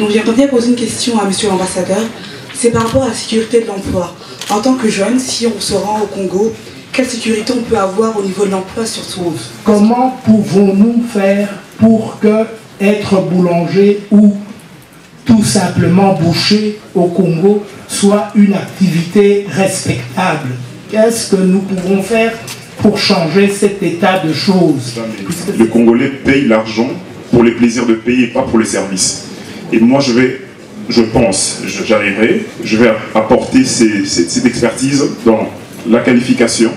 Donc j'aimerais bien poser une question à monsieur l'ambassadeur. C'est par rapport à la sécurité de l'emploi. En tant que jeune, si on se rend au Congo, quelle sécurité on peut avoir au niveau de l'emploi surtout? Comment pouvons-nous faire pour que être boulanger ou tout simplement boucher au Congo soit une activité respectable? Qu'est-ce que nous pouvons faire pour changer cet état de choses? Le Congolais paye l'argent pour les plaisirs de payer et pas pour les services. Et moi, j'arriverai, je vais apporter cette expertise dans la qualification,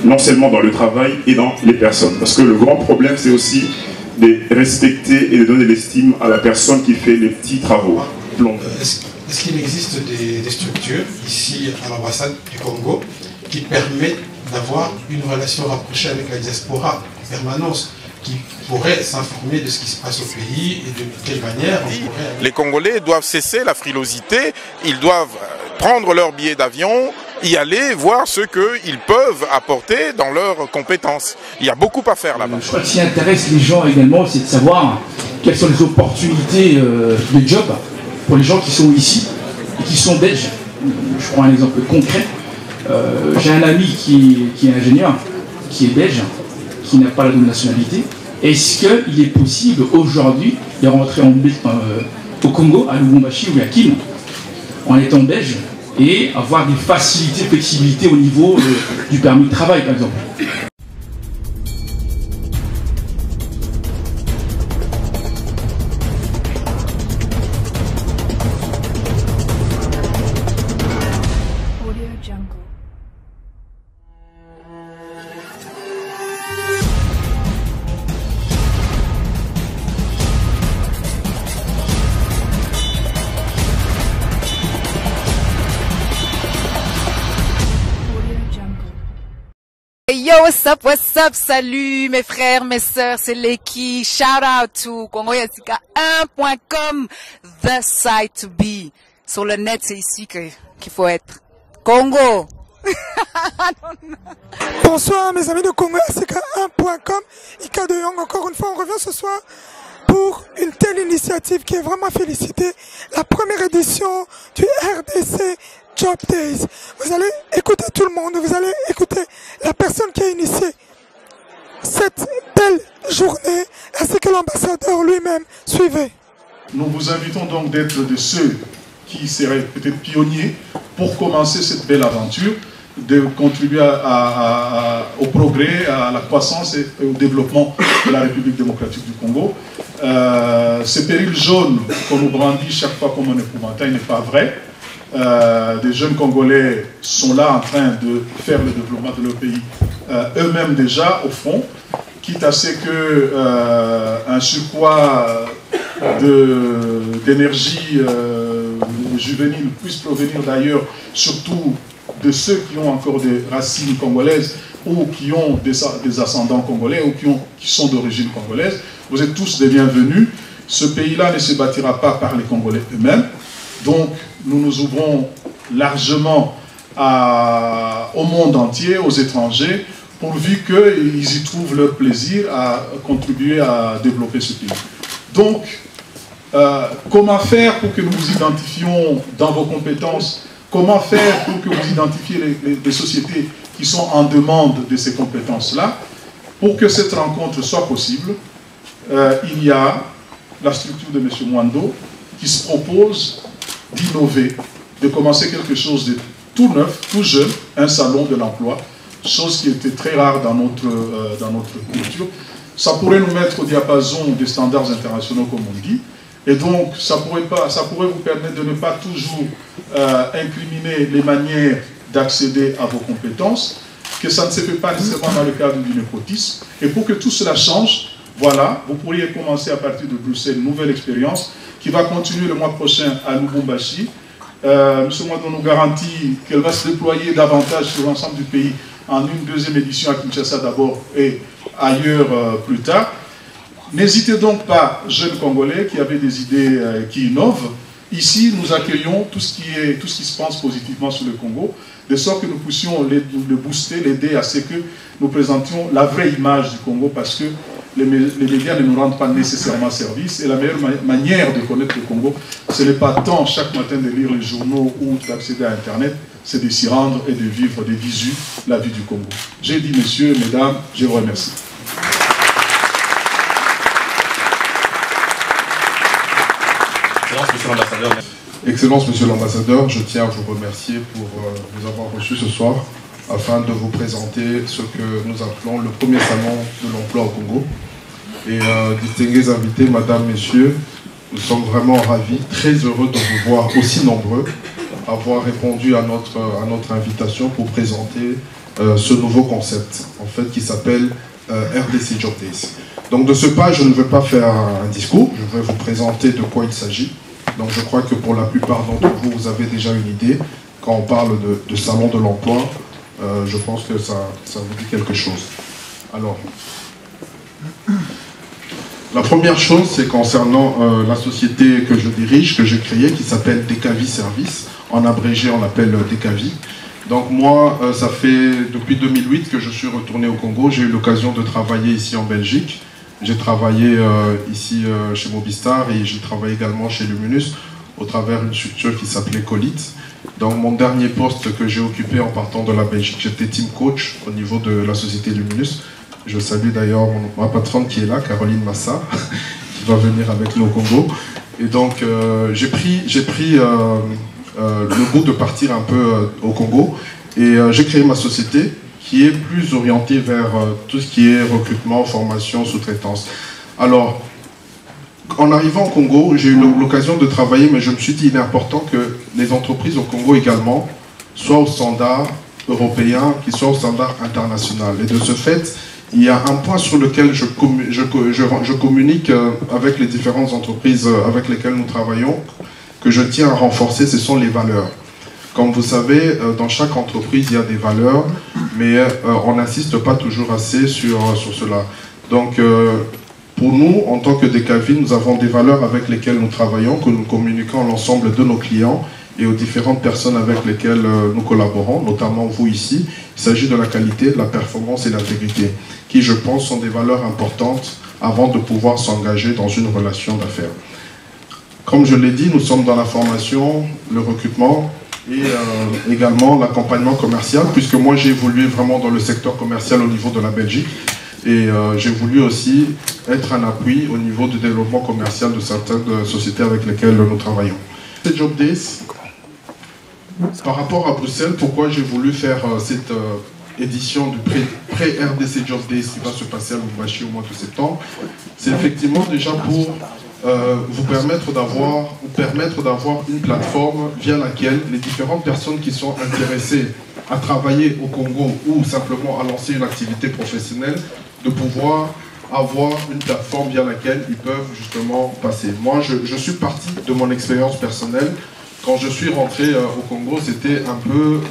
non seulement dans le travail et dans les personnes. Parce que le grand problème, c'est aussi de respecter et de donner l'estime à la personne qui fait les petits travaux. Est-ce qu'il existe des structures ici à l'ambassade du Congo qui permettent d'avoir une relation rapprochée avec la diaspora en permanence, qui pourrait s'informer de ce qui se passe au pays et de quelle manière on pourrait... Les Congolais doivent cesser la frilosité, ils doivent prendre leur billet d'avion, y aller, voir ce qu'ils peuvent apporter dans leurs compétences. Il y a beaucoup à faire là-bas. Je crois que ce qui intéresse les gens également, c'est de savoir quelles sont les opportunités de job pour les gens qui sont ici et qui sont belges. Je prends un exemple concret. J'ai un ami qui est ingénieur, qui est belge, qui n'a pas la double nationalité. Est-ce qu'il est possible aujourd'hui de rentrer au Congo, à Lubumbashi ou à Kin, en étant belge, et avoir des facilités, flexibilités au niveau du permis de travail, par exemple? Yo, what's up, salut mes frères, mes sœurs, c'est Leki, shout out to CongoYasika1.com, the site to be. Sur le net, c'est ici qu'il faut être. Congo. Bonsoir mes amis de CongoYasika1.com, Ika de Young, encore une fois, on revient ce soir pour une telle initiative qui est vraiment félicitée, la première édition du RDC Job Days. Vous allez écouter tout le monde, vous allez écouter la personne qui a initié cette belle journée, ainsi que l'ambassadeur lui-même. Suivez. Nous vous invitons donc d'être de ceux qui seraient peut-être pionniers pour commencer cette belle aventure, de contribuer au progrès, à la croissance et au développement de la République démocratique du Congo. Ce péril jaune qu'on nous brandit chaque fois comme un épouvantail n'est pas vrai. Des jeunes Congolais sont là en train de faire le développement de leur pays eux-mêmes déjà, au fond, quitte à ce qu'un surcroît d'énergie juvénile puisse provenir d'ailleurs, surtout de ceux qui ont encore des racines congolaises ou qui ont des ascendants congolais ou qui sont d'origine congolaise. Vous êtes tous des bienvenus. Ce pays-là ne se bâtira pas par les Congolais eux-mêmes. Donc, nous nous ouvrons largement au monde entier, aux étrangers, pourvu qu'ils y trouvent leur plaisir à contribuer à développer ce pays. Donc, comment faire pour que nous vous identifions dans vos compétences? Comment faire pour que vous identifiez les sociétés qui sont en demande de ces compétences-là? Pour que cette rencontre soit possible, il y a la structure de M. Mwando qui se propose d'innover, de commencer quelque chose de tout neuf, tout jeune, un salon de l'emploi, chose qui était très rare dans notre culture. Ça pourrait nous mettre au diapason des standards internationaux, comme on dit, et donc ça pourrait vous permettre de ne pas toujours incriminer les manières d'accéder à vos compétences, que ça ne se fait pas nécessairement dans le cadre du népotisme, et pour que tout cela change, voilà, vous pourriez commencer à partir de Bruxelles une nouvelle expérience qui va continuer le mois prochain à Lubumbashi. M. Mwando nous garantit qu'elle va se déployer davantage sur l'ensemble du pays en une deuxième édition à Kinshasa d'abord et ailleurs plus tard. N'hésitez donc pas, jeunes Congolais qui avaient des idées qui innovent. Ici, nous accueillons tout ce qui se pense positivement sur le Congo, de sorte que nous puissions le booster, l'aider à ce que nous présentions la vraie image du Congo, parce que les médias ne nous rendent pas nécessairement service. Et la meilleure manière de connaître le Congo, ce n'est pas tant chaque matin de lire les journaux ou d'accéder à Internet, c'est de s'y rendre et de vivre des visus la vie du Congo. J'ai dit, messieurs, mesdames, je vous remercie. Excellence, Monsieur l'Ambassadeur, je tiens à vous remercier pour nous avoir reçus ce soir afin de vous présenter ce que nous appelons le premier salon de l'emploi au Congo. Et distingués invités, Madame, Messieurs, nous sommes vraiment ravis, très heureux de vous voir aussi nombreux, avoir répondu à notre invitation pour présenter ce nouveau concept, en fait, qui s'appelle RDC Job Days. Donc de ce pas, je ne veux pas faire un discours, je vais vous présenter de quoi il s'agit. Donc je crois que pour la plupart d'entre vous, vous avez déjà une idée. Quand on parle de salon de l'emploi, je pense que ça vous dit quelque chose. Alors, la première chose, c'est concernant la société que je dirige, que j'ai créée, qui s'appelle Dekavi Service. En abrégé, on l'appelle Dekavi. Donc moi, ça fait depuis 2008 que je suis retourné au Congo. J'ai eu l'occasion de travailler ici en Belgique. J'ai travaillé ici chez Mobistar et j'ai travaillé également chez Luminus au travers d'une structure qui s'appelait Colit. Donc mon dernier poste que j'ai occupé en partant de la Belgique, j'étais team coach au niveau de la société Luminus. Je salue d'ailleurs ma patronne qui est là, Caroline Massa, qui va venir avec nous au Congo. Et donc j'ai pris le goût de partir un peu au Congo et j'ai créé ma société qui est plus orientée vers tout ce qui est recrutement, formation, sous-traitance. Alors, en arrivant au Congo, j'ai eu l'occasion de travailler, mais je me suis dit, il est important que les entreprises au Congo également soient au standard européen, qu'ils soient au standard international. Et de ce fait, il y a un point sur lequel je communique avec les différentes entreprises avec lesquelles nous travaillons, que je tiens à renforcer, ce sont les valeurs. Comme vous savez, dans chaque entreprise, il y a des valeurs, mais on n'insiste pas toujours assez sur cela. Donc, pour nous, en tant que Dekavi, nous avons des valeurs avec lesquelles nous travaillons, que nous communiquons à l'ensemble de nos clients et aux différentes personnes avec lesquelles nous collaborons, notamment vous ici. Il s'agit de la qualité, de la performance et de l'intégrité, qui, je pense, sont des valeurs importantes avant de pouvoir s'engager dans une relation d'affaires. Comme je l'ai dit, nous sommes dans la formation, le recrutement, et également l'accompagnement commercial, puisque moi j'ai évolué vraiment dans le secteur commercial au niveau de la Belgique et j'ai voulu aussi être un appui au niveau du développement commercial de certaines sociétés avec lesquelles nous travaillons. Ces Job Days, par rapport à Bruxelles, pourquoi j'ai voulu faire cette édition du pré-RDC Job Days qui va se passer à Lubumbashi au mois de septembre, c'est effectivement déjà pour vous permettre d'avoir une plateforme via laquelle les différentes personnes qui sont intéressées à travailler au Congo ou simplement à lancer une activité professionnelle, de pouvoir avoir une plateforme via laquelle ils peuvent justement passer. Moi, je suis parti de mon expérience personnelle. Quand je suis rentré au Congo, c'était un peu,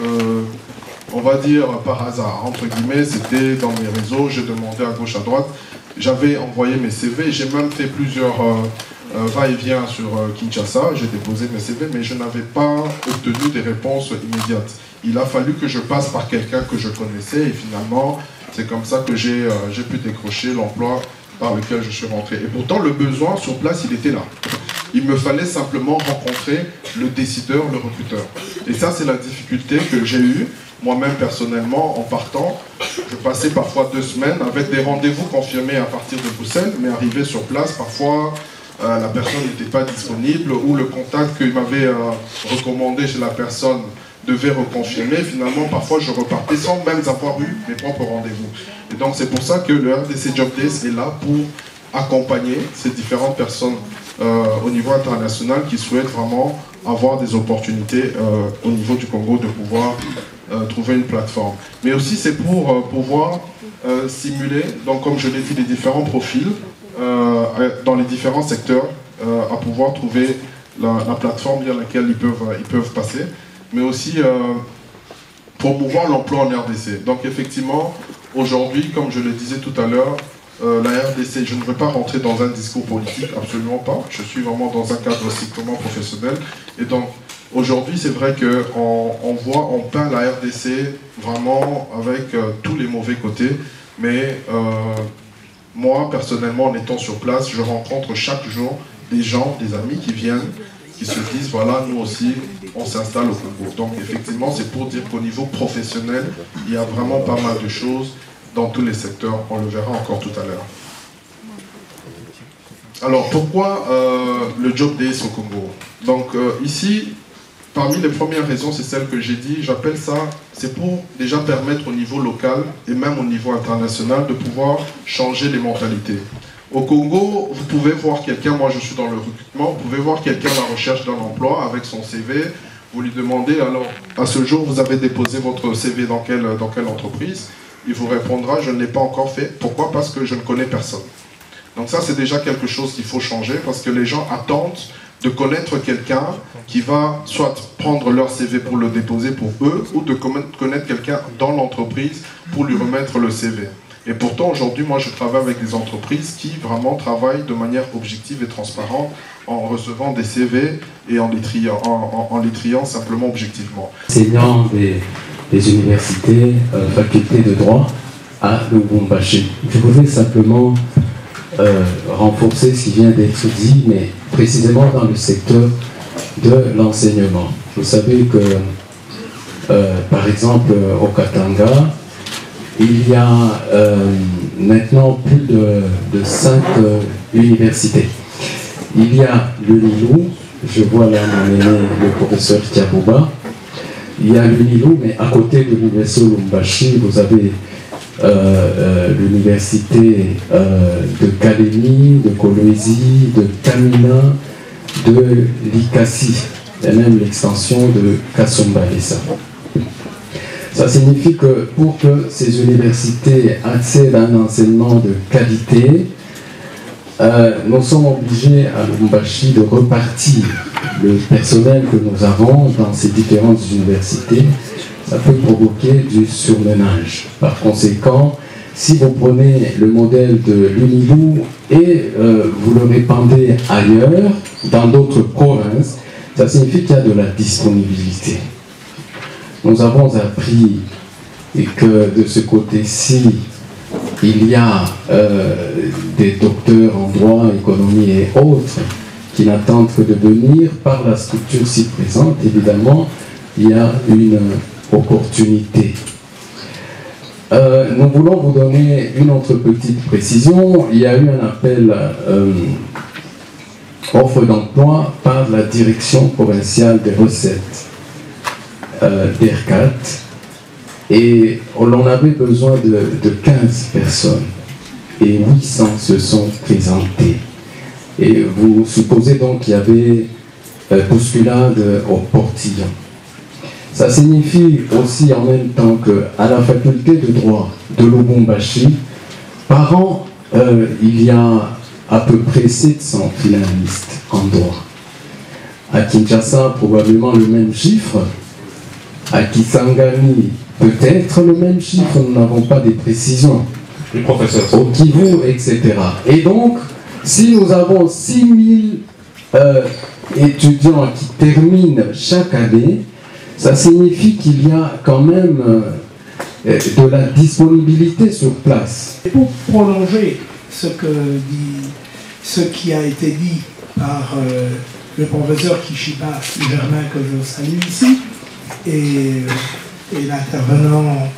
on va dire, par hasard, entre guillemets, c'était dans mes réseaux, j'ai demandé à gauche, à droite. J'avais envoyé mes CV, j'ai même fait plusieurs va-et-vient sur Kinshasa, j'ai déposé mes CV, mais je n'avais pas obtenu des réponses immédiates. Il a fallu que je passe par quelqu'un que je connaissais et finalement, c'est comme ça que j'ai pu décrocher l'emploi par lequel je suis rentré. Et pourtant, le besoin sur place, il était là. Il me fallait simplement rencontrer le décideur, le recruteur. Et ça, c'est la difficulté que j'ai eue. Moi-même, personnellement, en partant, je passais parfois 2 semaines avec des rendez-vous confirmés à partir de Bruxelles, mais arrivé sur place, parfois, la personne n'était pas disponible ou le contact qu'il m'avait recommandé chez la personne devait reconfirmer. Finalement, parfois, je repartais sans même avoir eu mes propres rendez-vous. Et donc, c'est pour ça que le RDC Job Days est là pour accompagner ces différentes personnes au niveau international qui souhaitent vraiment avoir des opportunités au niveau du Congo de pouvoir trouver une plateforme. Mais aussi c'est pour pouvoir simuler, donc comme je l'ai dit, les différents profils dans les différents secteurs à pouvoir trouver la plateforme via laquelle ils peuvent passer, mais aussi pour promouvoir l'emploi en RDC. Donc effectivement, aujourd'hui, comme je le disais tout à l'heure, la RDC, je ne veux pas rentrer dans un discours politique, absolument pas. Je suis vraiment dans un cadre strictement professionnel. Et donc, aujourd'hui, c'est vrai qu'on peint la RDC vraiment avec tous les mauvais côtés, mais Moi, personnellement, en étant sur place, je rencontre chaque jour des gens, des amis qui viennent, qui se disent, voilà, nous aussi, on s'installe au Congo. Donc, effectivement, c'est pour dire qu'au niveau professionnel, il y a vraiment pas mal de choses dans tous les secteurs. On le verra encore tout à l'heure. Alors, pourquoi le Job Days au Congo? Donc, ici, parmi les premières raisons, c'est celle que j'ai dit, j'appelle ça, c'est pour déjà permettre au niveau local et même au niveau international de pouvoir changer les mentalités. Au Congo, vous pouvez voir quelqu'un, moi je suis dans le recrutement, vous pouvez voir quelqu'un à la recherche d'un emploi avec son CV, vous lui demandez, alors, à ce jour, vous avez déposé votre CV dans quelle entreprise? Il vous répondra, je ne l'ai pas encore fait. Pourquoi? Parce que je ne connais personne. Donc ça, c'est déjà quelque chose qu'il faut changer, parce que les gens attendent de connaître quelqu'un qui va soit prendre leur CV pour le déposer pour eux, ou de connaître quelqu'un dans l'entreprise pour lui remettre le CV. Et pourtant, aujourd'hui, moi, je travaille avec des entreprises qui vraiment travaillent de manière objective et transparente en recevant des CV et en les triant simplement objectivement. Enseignant des universités, faculté de droit à Lubumbashi. Je voudrais simplement renforcer ce qui vient d'être dit, mais précisément dans le secteur de l'enseignement. Vous savez que, par exemple, au Katanga, il y a maintenant plus de 5 universités. Il y a l'UNILU, je vois là mon aîné, le professeur Tiabouba. Il y a l'UNILU, mais à côté de l'université Lubumbashi, vous avez l'université de Kalemi, de Kolwezi, de Kamina, de Likasi, et même l'extension de Kasumbalesa. Ça signifie que pour que ces universités accèdent à un enseignement de qualité, nous sommes obligés à Lubumbashi de repartir le personnel que nous avons dans ces différentes universités. Ça peut provoquer du surmenage. Par conséquent, si vous prenez le modèle de l'UNILU et vous le répandez ailleurs, dans d'autres provinces, ça signifie qu'il y a de la disponibilité. Nous avons appris que de ce côté-ci, il y a des docteurs en droit, économie et autres qui n'attendent que de venir par la structure ci présente. Évidemment, il y a une opportunité. Nous voulons vous donner une autre petite précision. Il y a eu un appel offre d'emploi par la direction provinciale des recettes d'ERCAT, et on avait besoin de 15 personnes et 800 se sont présentés. Et vous supposez donc qu'il y avait bousculade au portillon. Ça signifie aussi en même temps qu'à la faculté de droit de Lubumbashi, par an, il y a à peu près 700 finalistes en droit. À Kinshasa, probablement le même chiffre. À Kisangani, peut-être le même chiffre, nous n'avons pas des précisions. Les professeurs. Au Kivu, etc. Et donc, si nous avons 6000 étudiants qui terminent chaque année, ça signifie qu'il y a quand même de la disponibilité sur place. Et pour prolonger ce qui a été dit par le professeur Kishiba Germain, que je salue ici, et l'intervenant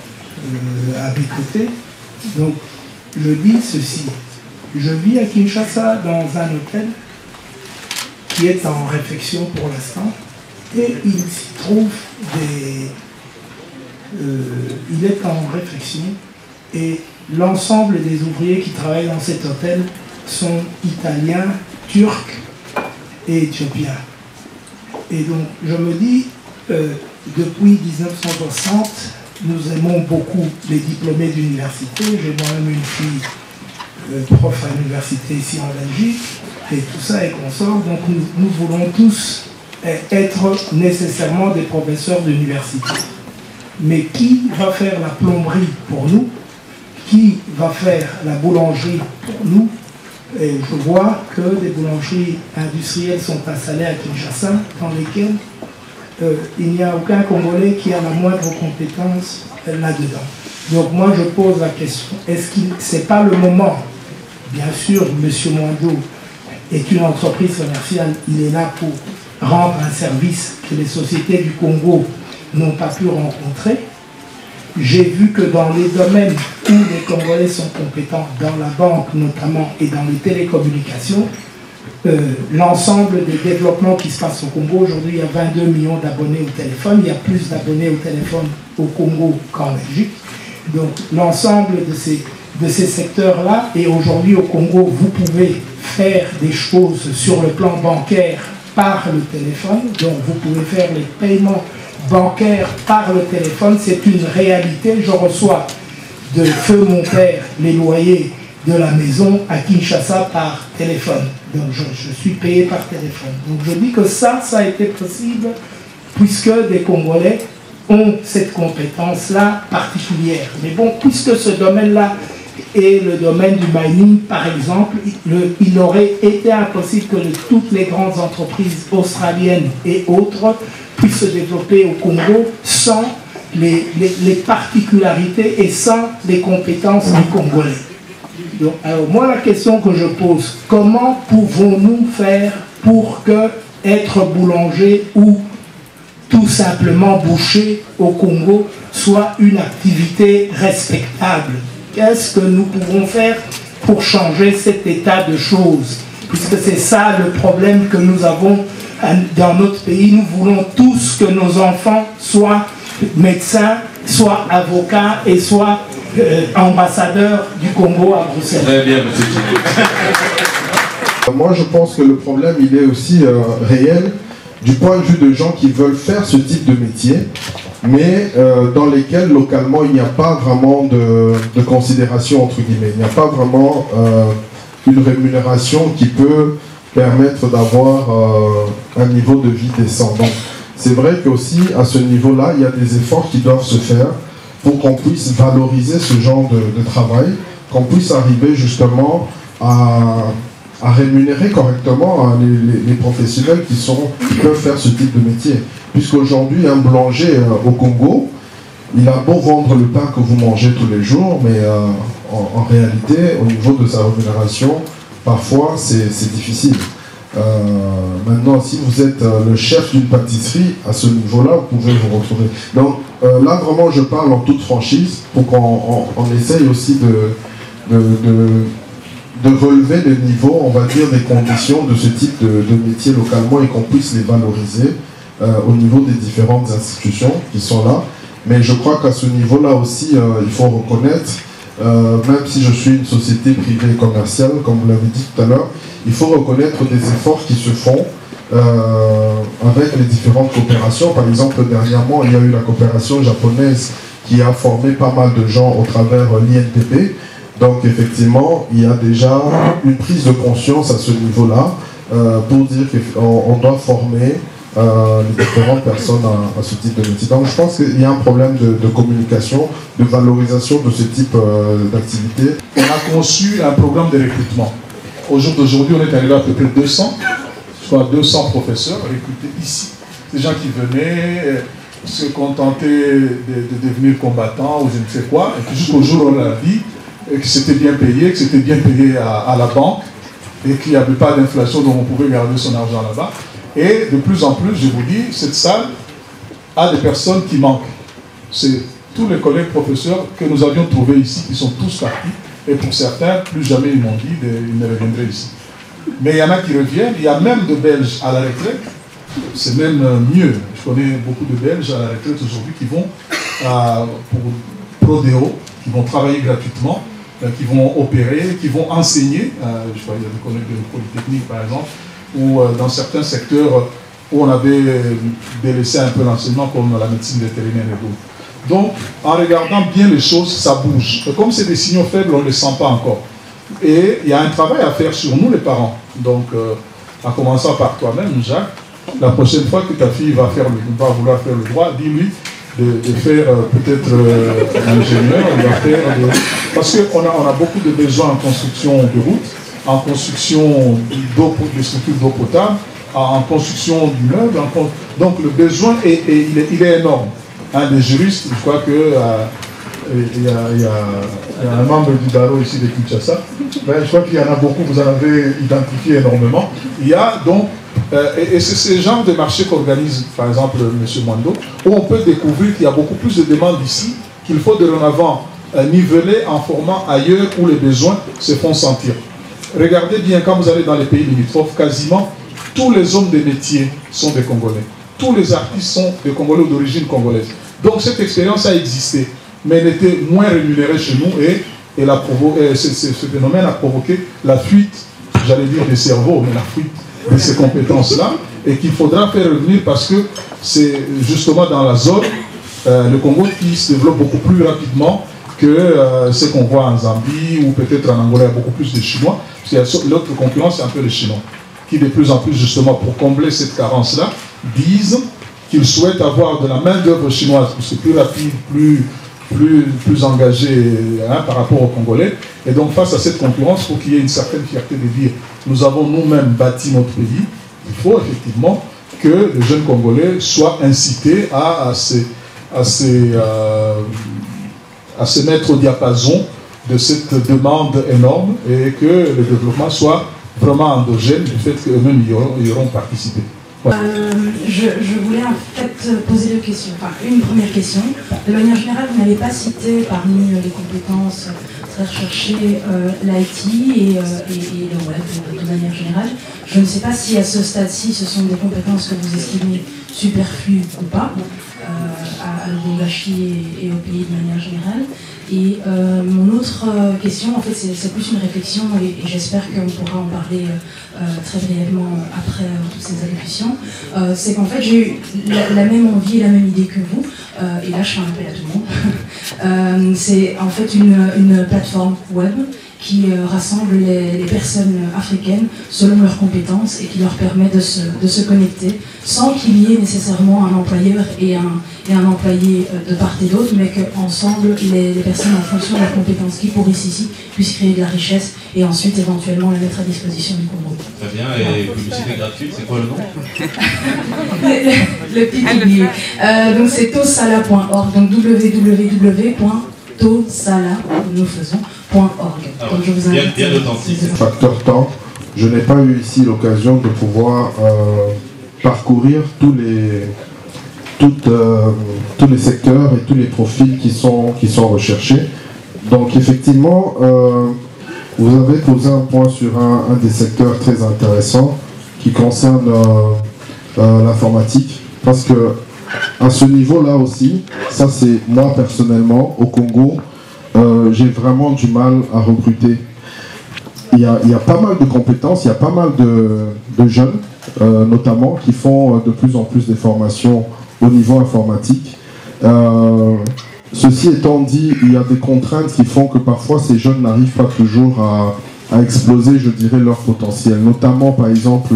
à mes côtés, donc je dis ceci. Je vis à Kinshasa dans un hôtel qui est en réfection pour l'instant, et il s'y trouve il est en réflexion, et l'ensemble des ouvriers qui travaillent dans cet hôtel sont italiens, turcs et éthiopiens. Et donc je me dis, depuis 1960, nous aimons beaucoup les diplômés d'université. J'ai moi-même une fille prof à l'université ici en Belgique, et tout ça est consort. Donc nous voulons tous être nécessairement des professeurs d'université. Mais qui va faire la plomberie pour nous? Qui va faire la boulangerie pour nous? Et je vois que des boulangeries industrielles sont installées à Kinshasa, dans lesquelles il n'y a aucun Congolais qui a la moindre compétence là-dedans. Donc moi je pose la question, est-ce que ce n'est pas le moment bien sûr, M. Mwando est une entreprise commerciale, il est là pour rendre un service que les sociétés du Congo n'ont pas pu rencontrer. J'ai vu que dans les domaines où les Congolais sont compétents, dans la banque notamment et dans les télécommunications, l'ensemble des développements qui se passent au Congo, aujourd'hui il y a 22 millions d'abonnés au téléphone, il y a plus d'abonnés au téléphone au Congo qu'en Belgique. Donc l'ensemble de ces secteurs-là, et aujourd'hui au Congo, vous pouvez faire des choses sur le plan bancaire par le téléphone, donc vous pouvez faire les paiements bancaires par le téléphone, c'est une réalité. Je reçois de feu mon père les loyers de la maison à Kinshasa par téléphone. Donc je suis payé par téléphone. Donc je dis que ça a été possible puisque des Congolais ont cette compétence-là particulière. Mais bon, puisque ce domaine-là est le domaine du mining, par exemple, il aurait été impossible que toutes les grandes entreprises australiennes et autres puissent se développer au Congo sans les particularités et sans les compétences du Congolais. Donc, alors moi, la question que je pose, comment pouvons-nous faire pour que être boulanger ou tout simplement boucher au Congo soit une activité respectable? Qu'est-ce que nous pouvons faire pour changer cet état de choses? Puisque c'est ça le problème que nous avons dans notre pays. Nous voulons tous que nos enfants soient médecins, soient avocats et soient ambassadeurs du Congo à Bruxelles. Très bien, monsieur Chico. Moi, je pense que le problème, il est aussi réel du point de vue de gens qui veulent faire ce type de métier, mais dans lesquels, localement, il n'y a pas vraiment de considération, entre guillemets. Il n'y a pas vraiment une rémunération qui peut permettre d'avoir un niveau de vie décent. Donc, c'est vrai qu'aussi, à ce niveau-là, il y a des efforts qui doivent se faire pour qu'on puisse valoriser ce genre de travail, qu'on puisse arriver justement à rémunérer correctement les professionnels qui peuvent faire ce type de métier. Puisqu'aujourd'hui, un boulanger au Congo, il a beau vendre le pain que vous mangez tous les jours, mais en réalité, au niveau de sa rémunération, parfois c'est difficile. Maintenant, si vous êtes le chef d'une pâtisserie, à ce niveau-là, vous pouvez vous retrouver. Donc là, vraiment, je parle en toute franchise pour qu'on essaye aussi de relever le niveau, on va dire, des conditions de ce type de métier localement et qu'on puisse les valoriser au niveau des différentes institutions qui sont là. Mais je crois qu'à ce niveau-là aussi, il faut reconnaître, même si je suis une société privée commerciale, comme vous l'avez dit tout à l'heure, il faut reconnaître des efforts qui se font avec les différentes coopérations. Par exemple, dernièrement, il y a eu la coopération japonaise qui a formé pas mal de gens au travers l'INPP. Donc effectivement, il y a déjà une prise de conscience à ce niveau-là pour dire qu'on doit former les différentes personnes à ce type de métier. Donc je pense qu'il y a un problème de communication, de valorisation de ce type d'activité. On a conçu un programme de recrutement. Au jour d'aujourd'hui, on est arrivé à peu près 200, je crois 200 professeurs recrutés ici. Des gens qui venaient se contenter de devenir combattants ou je ne sais quoi, et puis jusqu'au jour où on l'a dit, que c'était bien payé, que c'était bien payé à la banque, et qu'il n'y avait pas d'inflation, donc on pouvait garder son argent là-bas. Et de plus en plus, je vous dis, cette salle a des personnes qui manquent. C'est tous les collègues professeurs que nous avions trouvés ici, qui sont tous partis, et pour certains, plus jamais ils m'ont dit qu'ils ne reviendraient ici. Mais il y en a qui reviennent, il y a même de Belges à la retraite, c'est même mieux. Je connais beaucoup de Belges à la retraite aujourd'hui qui vont pour Prodeo, qui vont travailler gratuitement, qui vont opérer, qui vont enseigner. Je crois qu'il y a des collègues de Polytechnique par exemple, ou dans certains secteurs où on avait délaissé un peu l'enseignement, comme la médecine vétérinaire et d'autres. Donc, en regardant bien les choses, ça bouge. Et comme c'est des signaux faibles, on ne les sent pas encore. Et il y a un travail à faire sur nous, les parents. Donc, en commençant par toi-même, Jacques, la prochaine fois que ta fille va vouloir faire le droit, dis-lui de faire peut-être ingénieur, parce qu'on a beaucoup de besoins en construction de routes, en construction de structures d'eau potable, en construction d'immeubles. Donc le besoin il est énorme. Un des juristes, je crois qu'il y a un membre du barreau ici de Kinshasa, Ben, je crois qu'il y en a beaucoup, vous en avez identifié énormément. Il y a donc, et c'est ce genre de marché qu'organise par exemple M. Mwando, où on peut découvrir qu'il y a beaucoup plus de demandes ici, qu'il faut dorénavant niveler en formant ailleurs où les besoins se font sentir. Regardez bien, quand vous allez dans les pays limitrophes, quasiment tous les hommes de métier sont des Congolais. Tous les artistes sont des Congolais ou d'origine congolaise. Donc cette expérience a existé, mais elle était moins rémunérée chez nous et ce phénomène a provoqué la fuite, j'allais dire des cerveaux, mais la fuite de ces compétences-là, et qu'il faudra faire revenir parce que c'est justement dans la zone, le Congo qui se développe beaucoup plus rapidement que ce qu'on voit en Zambie ou peut-être en Angola, il y a beaucoup plus de Chinois. L'autre concurrence, c'est un peu les Chinois, qui de plus en plus, justement, pour combler cette carence-là, disent qu'ils souhaitent avoir de la main-d'œuvre chinoise, parce que c'est plus rapide, plus engagé par rapport aux Congolais. Et donc, face à cette concurrence, il faut qu'il y ait une certaine fierté de dire nous avons nous-mêmes bâti notre pays. Il faut effectivement que les jeunes Congolais soient incités à se mettre au diapason de cette demande énorme et que le développement soit vraiment endogène du fait qu'eux-mêmes y auront participé. Ouais. Je voulais en fait poser deux questions. Enfin, une première question. De manière générale, vous n'avez pas cité parmi les compétences très recherchées l'IT et le web de manière générale. Je ne sais pas si à ce stade-ci, ce sont des compétences que vous estimez superflues ou pas à Lubumbashi et au pays de manière générale. Et mon autre question, en fait, c'est plus une réflexion et j'espère qu'on pourra en parler très brièvement après toutes ces allocutions. C'est qu'en fait, j'ai eu la même envie et la même idée que vous, et là je fais un appel à tout le monde. C'est en fait une plateforme web qui rassemble les personnes africaines selon leurs compétences et qui leur permet de se connecter sans qu'il y ait nécessairement un employeur et un employé de part et d'autre, mais qu'ensemble, les personnes en fonction de leurs compétences qui pourrissent ici puissent créer de la richesse et ensuite éventuellement la mettre à disposition du Congo. Très bien, et publicité gratuite, c'est quoi le nom? Le petit oublié. Donc c'est tosala.org, donc www.tosala.org. Donc je vous invite. Bien authentique. Facteur temps, je n'ai pas eu ici l'occasion de pouvoir parcourir tous les secteurs et tous les profils qui sont recherchés. Donc effectivement, vous avez posé un point sur un des secteurs très intéressants qui concerne l'informatique, parce que à ce niveau-là aussi, ça c'est moi personnellement, au Congo, j'ai vraiment du mal à recruter. Il y a pas mal de compétences, il y a pas mal de jeunes, notamment, qui font de plus en plus des formations au niveau informatique. Ceci étant dit, il y a des contraintes qui font que parfois ces jeunes n'arrivent pas toujours à exploser, je dirais, leur potentiel. Notamment, par exemple,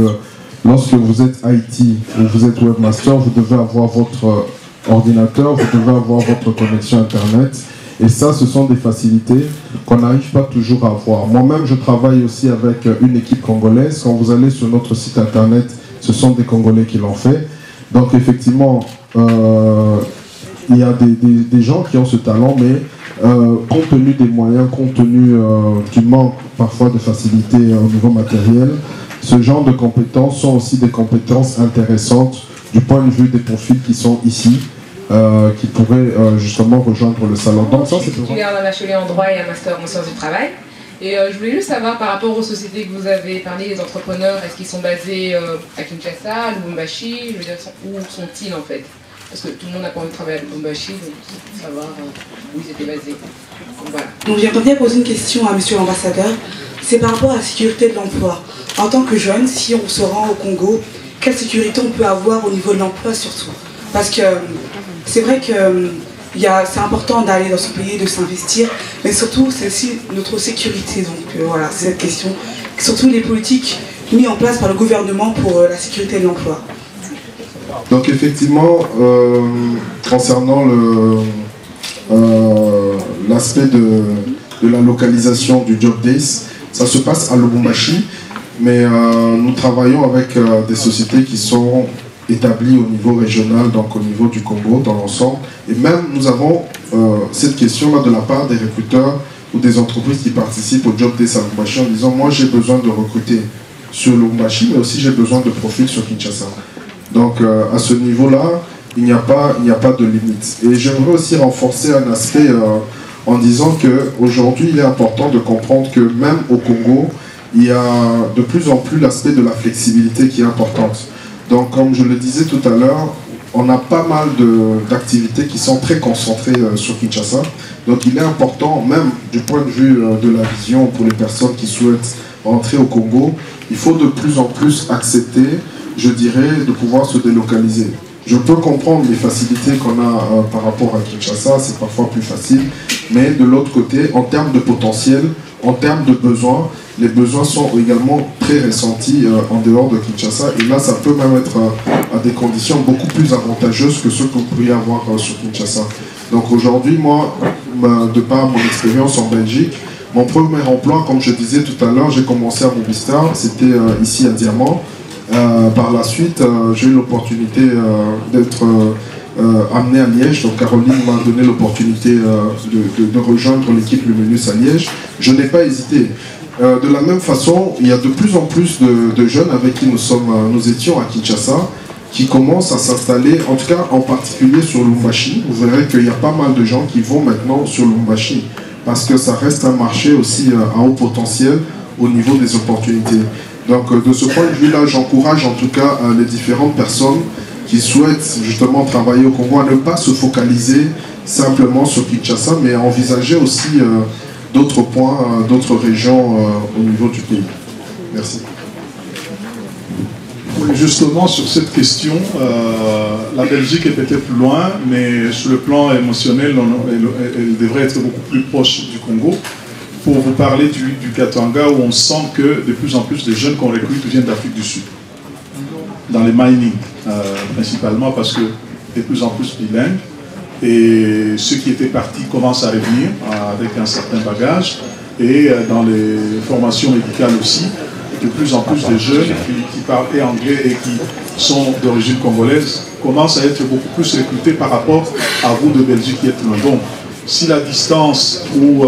lorsque vous êtes IT ou vous êtes webmaster, vous devez avoir votre ordinateur, vous devez avoir votre connexion Internet. Et ça, ce sont des facilités qu'on n'arrive pas toujours à avoir. Moi-même, je travaille aussi avec une équipe congolaise. Quand vous allez sur notre site Internet, ce sont des Congolais qui l'ont fait. Donc, effectivement, il y a des gens qui ont ce talent, mais compte tenu des moyens, compte tenu du manque parfois de facilité au niveau matériel, ce genre de compétences sont aussi des compétences intéressantes du point de vue des profils qui sont ici, qui pourraient justement rejoindre le salon. Donc ça, c'est titulaire d'un bachelier en droit et un master en sciences du travail. Et je voulais juste savoir par rapport aux sociétés que vous avez parlé, les entrepreneurs, est-ce qu'ils sont basés à Kinshasa, à Lubumbashi, je veux dire, où sont-ils en fait? Parce que tout le monde n'a pas envie de travailler à Lubumbashi, donc savoir où ils étaient basés. Donc, voilà. Donc j'aimerais bien poser une question à monsieur l'ambassadeur. C'est par rapport à la sécurité de l'emploi. En tant que jeune, si on se rend au Congo, quelle sécurité on peut avoir au niveau de l'emploi surtout? Parce que c'est vrai que c'est important d'aller dans ce pays, de s'investir, mais surtout c'est aussi notre sécurité. Donc voilà, c'est cette question. Surtout les politiques mises en place par le gouvernement pour la sécurité de l'emploi. Donc effectivement, concernant l'aspect de la localisation du Job Days, ça se passe à Lubumbashi, mais nous travaillons avec des sociétés qui sont établies au niveau régional, donc au niveau du Congo dans l'ensemble. Et même nous avons cette question-là de la part des recruteurs ou des entreprises qui participent au Job Days à Lubumbashi en disant moi j'ai besoin de recruter sur Lubumbashi, mais aussi j'ai besoin de profils sur Kinshasa. Donc à ce niveau-là, il n'y a pas de limite. Et j'aimerais aussi renforcer un aspect en disant qu'aujourd'hui il est important de comprendre que même au Congo, il y a de plus en plus l'aspect de la flexibilité qui est importante. Donc comme je le disais tout à l'heure, on a pas mal d'activités qui sont très concentrées sur Kinshasa. Donc il est important, même du point de vue de la vision pour les personnes qui souhaitent rentrer au Congo, il faut de plus en plus accepter, je dirais, de pouvoir se délocaliser. Je peux comprendre les facilités qu'on a par rapport à Kinshasa, c'est parfois plus facile, mais de l'autre côté, en termes de potentiel, en termes de besoins, les besoins sont également très ressentis en dehors de Kinshasa, et là ça peut même être à des conditions beaucoup plus avantageuses que ce que vous pourriez avoir sur Kinshasa. Donc aujourd'hui, moi, de par mon expérience en Belgique, mon premier emploi, comme je disais tout à l'heure, j'ai commencé à Movistar, c'était ici à Diamant. Par la suite, j'ai eu l'opportunité d'être amené à Liège. Donc Caroline m'a donné l'opportunité de rejoindre l'équipe Luminus à Liège. Je n'ai pas hésité. De la même façon, il y a de plus en plus de jeunes avec qui nous étions à Kinshasa qui commencent à s'installer, en tout cas en particulier sur Lubumbashi. Vous verrez qu'il y a pas mal de gens qui vont maintenant sur Lubumbashi parce que ça reste un marché aussi à haut potentiel au niveau des opportunités. Donc de ce point de vue-là, j'encourage en tout cas les différentes personnes qui souhaitent justement travailler au Congo à ne pas se focaliser simplement sur Kinshasa, mais à envisager aussi d'autres points, d'autres régions au niveau du pays. Merci. Oui, justement, sur cette question, la Belgique est peut-être loin, mais sur le plan émotionnel, elle devrait être beaucoup plus proche du Congo. Pour vous parler du Katanga, où on sent que de plus en plus de jeunes qu'on recrute viennent d'Afrique du Sud, dans les mining, principalement parce que de plus en plus bilingues, et ceux qui étaient partis commencent à revenir avec un certain bagage, et dans les formations médicales aussi, de plus en plus de jeunes qui parlent et anglais et qui sont d'origine congolaise commencent à être beaucoup plus recrutés par rapport à vous de Belgique qui êtes loin. Donc, si la distance ou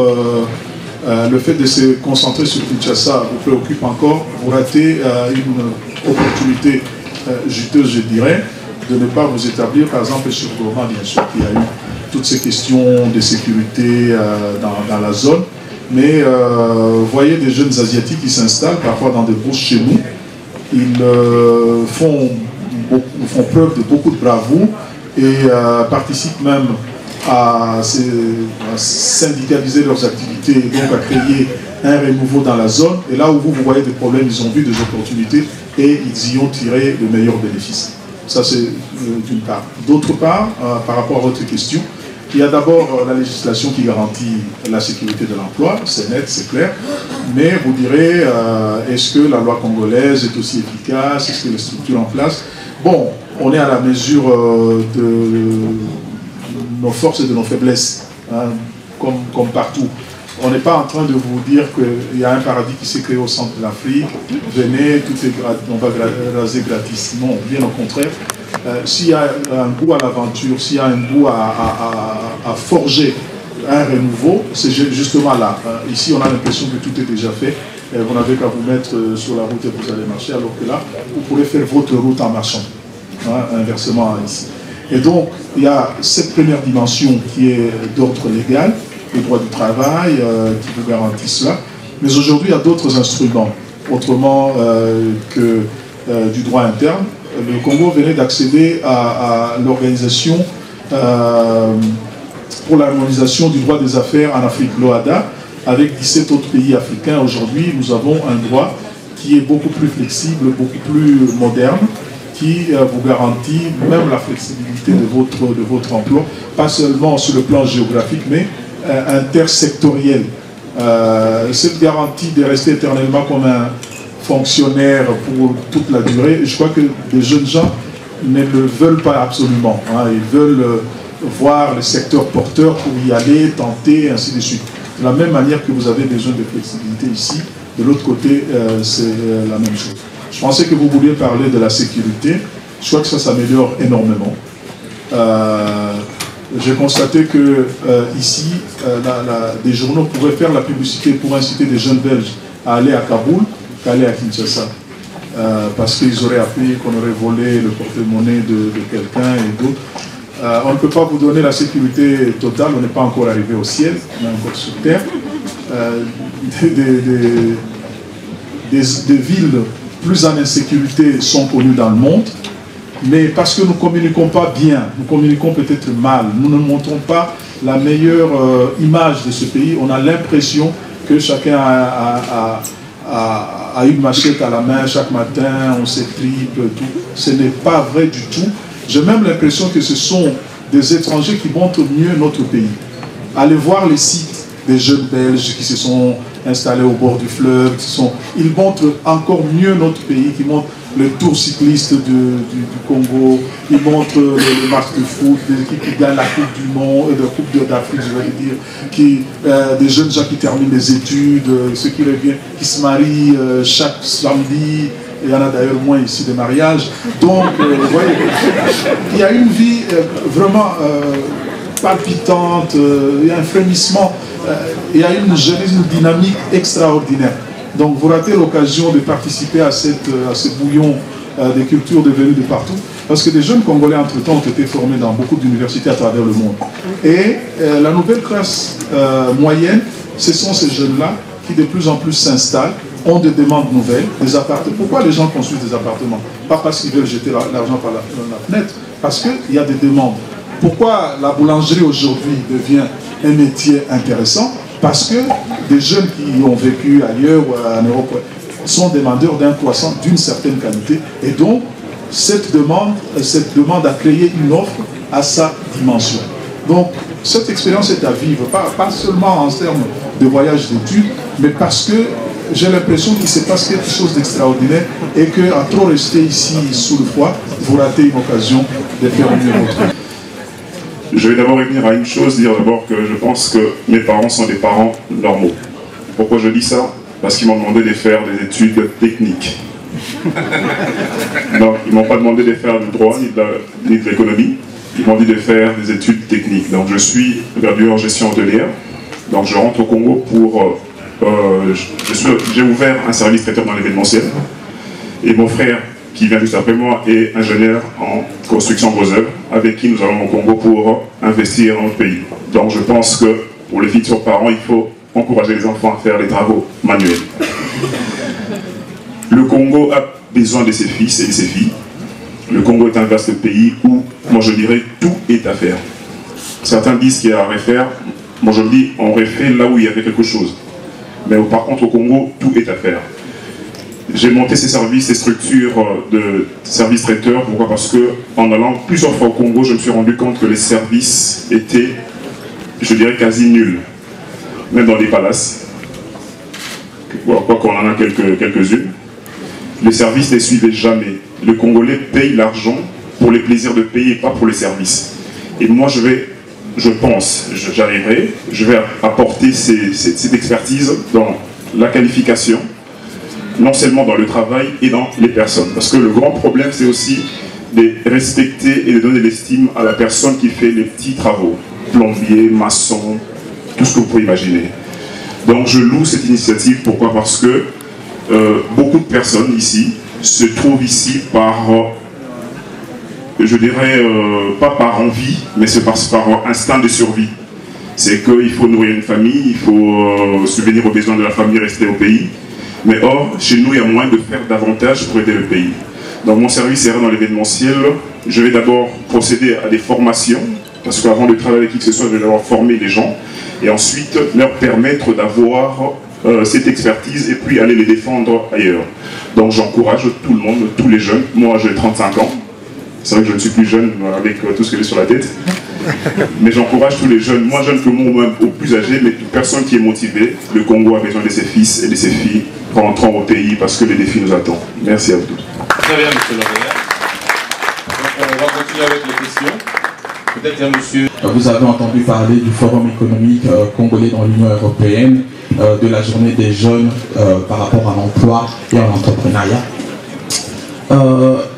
le fait de se concentrer sur Kinshasa vous préoccupe encore, vous ratez une opportunité juteuse, je dirais, de ne pas vous établir, par exemple, sur Goma, bien sûr, qu'il y a eu toutes ces questions de sécurité dans la zone. Mais voyez des jeunes Asiatiques qui s'installent parfois dans des bourses chez nous. Ils font preuve de beaucoup de bravoure et participent même à syndicaliser leurs activités et donc à créer un renouveau dans la zone. Et là où vous voyez des problèmes, ils ont vu des opportunités et ils y ont tiré le meilleur bénéfice. Ça, c'est d'une part. D'autre part, par rapport à votre question, il y a d'abord la législation qui garantit la sécurité de l'emploi, c'est net, c'est clair, mais vous direz, est-ce que la loi congolaise est aussi efficace, est-ce que les structures en place? Bon, on est à la mesure de nos forces et de nos faiblesses, hein, comme partout. On n'est pas en train de vous dire qu'il y a un paradis qui s'est créé au centre de l'Afrique, venez, on va raser gratis. Non, bien au contraire. S'il y a un goût à l'aventure, s'il y a un goût à forger un renouveau, c'est justement là. Ici, on a l'impression que tout est déjà fait. Vous n'avez qu'à vous mettre sur la route et vous allez marcher, alors que là, vous pourrez faire votre route en marchant. Hein, inversement ici. Et donc, il y a cette première dimension qui est d'ordre légal, le droit du travail, qui vous garantit cela. Mais aujourd'hui, il y a d'autres instruments, autrement que du droit interne. Le Congo venait d'accéder à l'organisation pour l'harmonisation du droit des affaires en Afrique, l'OADA, avec 17 autres pays africains. Aujourd'hui, nous avons un droit qui est beaucoup plus flexible, beaucoup plus moderne, qui vous garantit même la flexibilité de votre emploi, pas seulement sur le plan géographique, mais intersectoriel. Cette garantie de rester éternellement comme un fonctionnaire pour toute la durée, je crois que les jeunes gens ne le veulent pas absolument. Hein. Ils veulent voir le secteur porteur pour y aller, tenter, ainsi de suite. De la même manière que vous avez besoin de flexibilité ici, de l'autre côté, c'est la même chose. Je pensais que vous vouliez parler de la sécurité. Je crois que ça s'améliore énormément. j'ai constaté que ici, des journaux pourraient faire la publicité pour inciter des jeunes Belges à aller à Kaboul qu'aller à Kinshasa. Parce qu'ils auraient appris qu'on aurait volé le porte-monnaie de quelqu'un et d'autres. On ne peut pas vous donner la sécurité totale, on n'est pas encore arrivé au ciel, on est encore sur terre. Des villes plus en insécurité sont connues dans le monde, mais parce que nous ne communiquons pas bien, nous communiquons peut-être mal, nous ne montrons pas la meilleure image de ce pays, on a l'impression que chacun a une machette à la main chaque matin, on s'étripe, tout. Ce n'est pas vrai du tout. J'ai même l'impression que ce sont des étrangers qui montrent mieux notre pays. Allez voir les sites des jeunes Belges qui se sont installés au bord du fleuve. Ils montrent encore mieux notre pays, qui montrent le tour cycliste du Congo, ils montrent les matchs de foot, des équipes qui gagnent la Coupe du Monde, la Coupe d'Afrique, je vais dire, des jeunes gens qui terminent des études, ceux qui reviennent, qui se marient chaque samedi. Il y en a d'ailleurs moins ici des mariages. Donc, vous voyez, il y a une vie vraiment palpitante, il y a un frémissement, il y a une jeunesse, une dynamique extraordinaire. Donc, vous ratez l'occasion de participer à ce bouillon des cultures devenues de partout, parce que des jeunes Congolais, entre-temps, ont été formés dans beaucoup d'universités à travers le monde. Et la nouvelle classe moyenne, ce sont ces jeunes-là qui de plus en plus s'installent, ont des demandes nouvelles, des appartements. Pourquoi les gens construisent des appartements? Pas parce qu'ils veulent jeter l'argent par la fenêtre, parce qu'il y a des demandes. Pourquoi la boulangerie aujourd'hui devient un métier intéressant? Parce que des jeunes qui ont vécu ailleurs ou en Europe sont demandeurs d'un croissant d'une certaine qualité. Et donc, cette demande a créé une offre à sa dimension. Donc, cette expérience est à vivre, pas seulement en termes de voyage d'études, mais parce que j'ai l'impression qu'il se passe quelque chose d'extraordinaire et qu'à trop rester ici sous le froid, vous ratez une occasion de faire mieux votre vie. Je vais d'abord revenir à une chose, dire d'abord que je pense que mes parents sont des parents normaux. Pourquoi je dis ça? Parce qu'ils m'ont demandé de faire des études techniques. Donc, ils ne m'ont pas demandé de faire du droit ni de l'économie. Ils m'ont dit de faire des études techniques. Donc, je suis gradué en gestion hôtelière. Donc, je rentre au Congo pour... j'ai ouvert un service traiteur dans l'événementiel. Et mon frère, qui vient juste après moi, est ingénieur en construction gros œuvres, avec qui nous allons au Congo pour investir dans notre pays. Donc je pense que pour les futurs parents, il faut encourager les enfants à faire les travaux manuels. Le Congo a besoin de ses fils et de ses filles. Le Congo est un vaste pays où, moi je dirais, tout est à faire. Certains disent qu'il y a à refaire. Moi je dis, on refait là où il y avait quelque chose. Mais par contre au Congo, tout est à faire. J'ai monté ces services, ces structures de services traiteurs. Pourquoi? Parce que en allant plusieurs fois au Congo, je me suis rendu compte que les services étaient, je dirais, quasi nuls. Même dans les palaces. Quoi qu'on en a quelques-unes. Les services ne suivaient jamais. Le Congolais paye l'argent pour les plaisirs de payer, pas pour les services. Et moi, j'arriverai, je vais apporter cette expertise dans la qualification, non seulement dans le travail et dans les personnes. Parce que le grand problème, c'est aussi de respecter et de donner l'estime à la personne qui fait les petits travaux. Plombier, maçon, tout ce que vous pouvez imaginer. Donc je loue cette initiative. Pourquoi? Parce que beaucoup de personnes ici se trouvent ici par, je dirais, pas par envie, mais c'est par instinct de survie. C'est qu'il faut nourrir une famille, il faut subvenir aux besoins de la famille, rester au pays. Mais or, chez nous, il y a moyen de faire davantage pour aider le pays. Donc mon service ira dans l'événementiel. Je vais d'abord procéder à des formations, parce qu'avant de travailler avec qui que ce soit, je vais d'abord former les gens, et ensuite leur permettre d'avoir cette expertise et puis aller les défendre ailleurs. Donc j'encourage tout le monde, tous les jeunes. Moi, j'ai 35 ans. C'est vrai que je ne suis plus jeune avec tout ce que j'ai sur la tête. Mais j'encourage tous les jeunes, moins jeunes que moi, ou même plus âgés, mais toute personne qui est motivée. Le Congo a besoin de ses fils et de ses filles rentrant au pays parce que les défis nous attendent. Merci à vous tous. Très bien, monsieur Lauréat. Donc on va continuer avec les questions. Peut-être un monsieur. Vous avez entendu parler du Forum économique congolais dans l'Union européenne, de la journée des jeunes par rapport à l'emploi et à l'entrepreneuriat.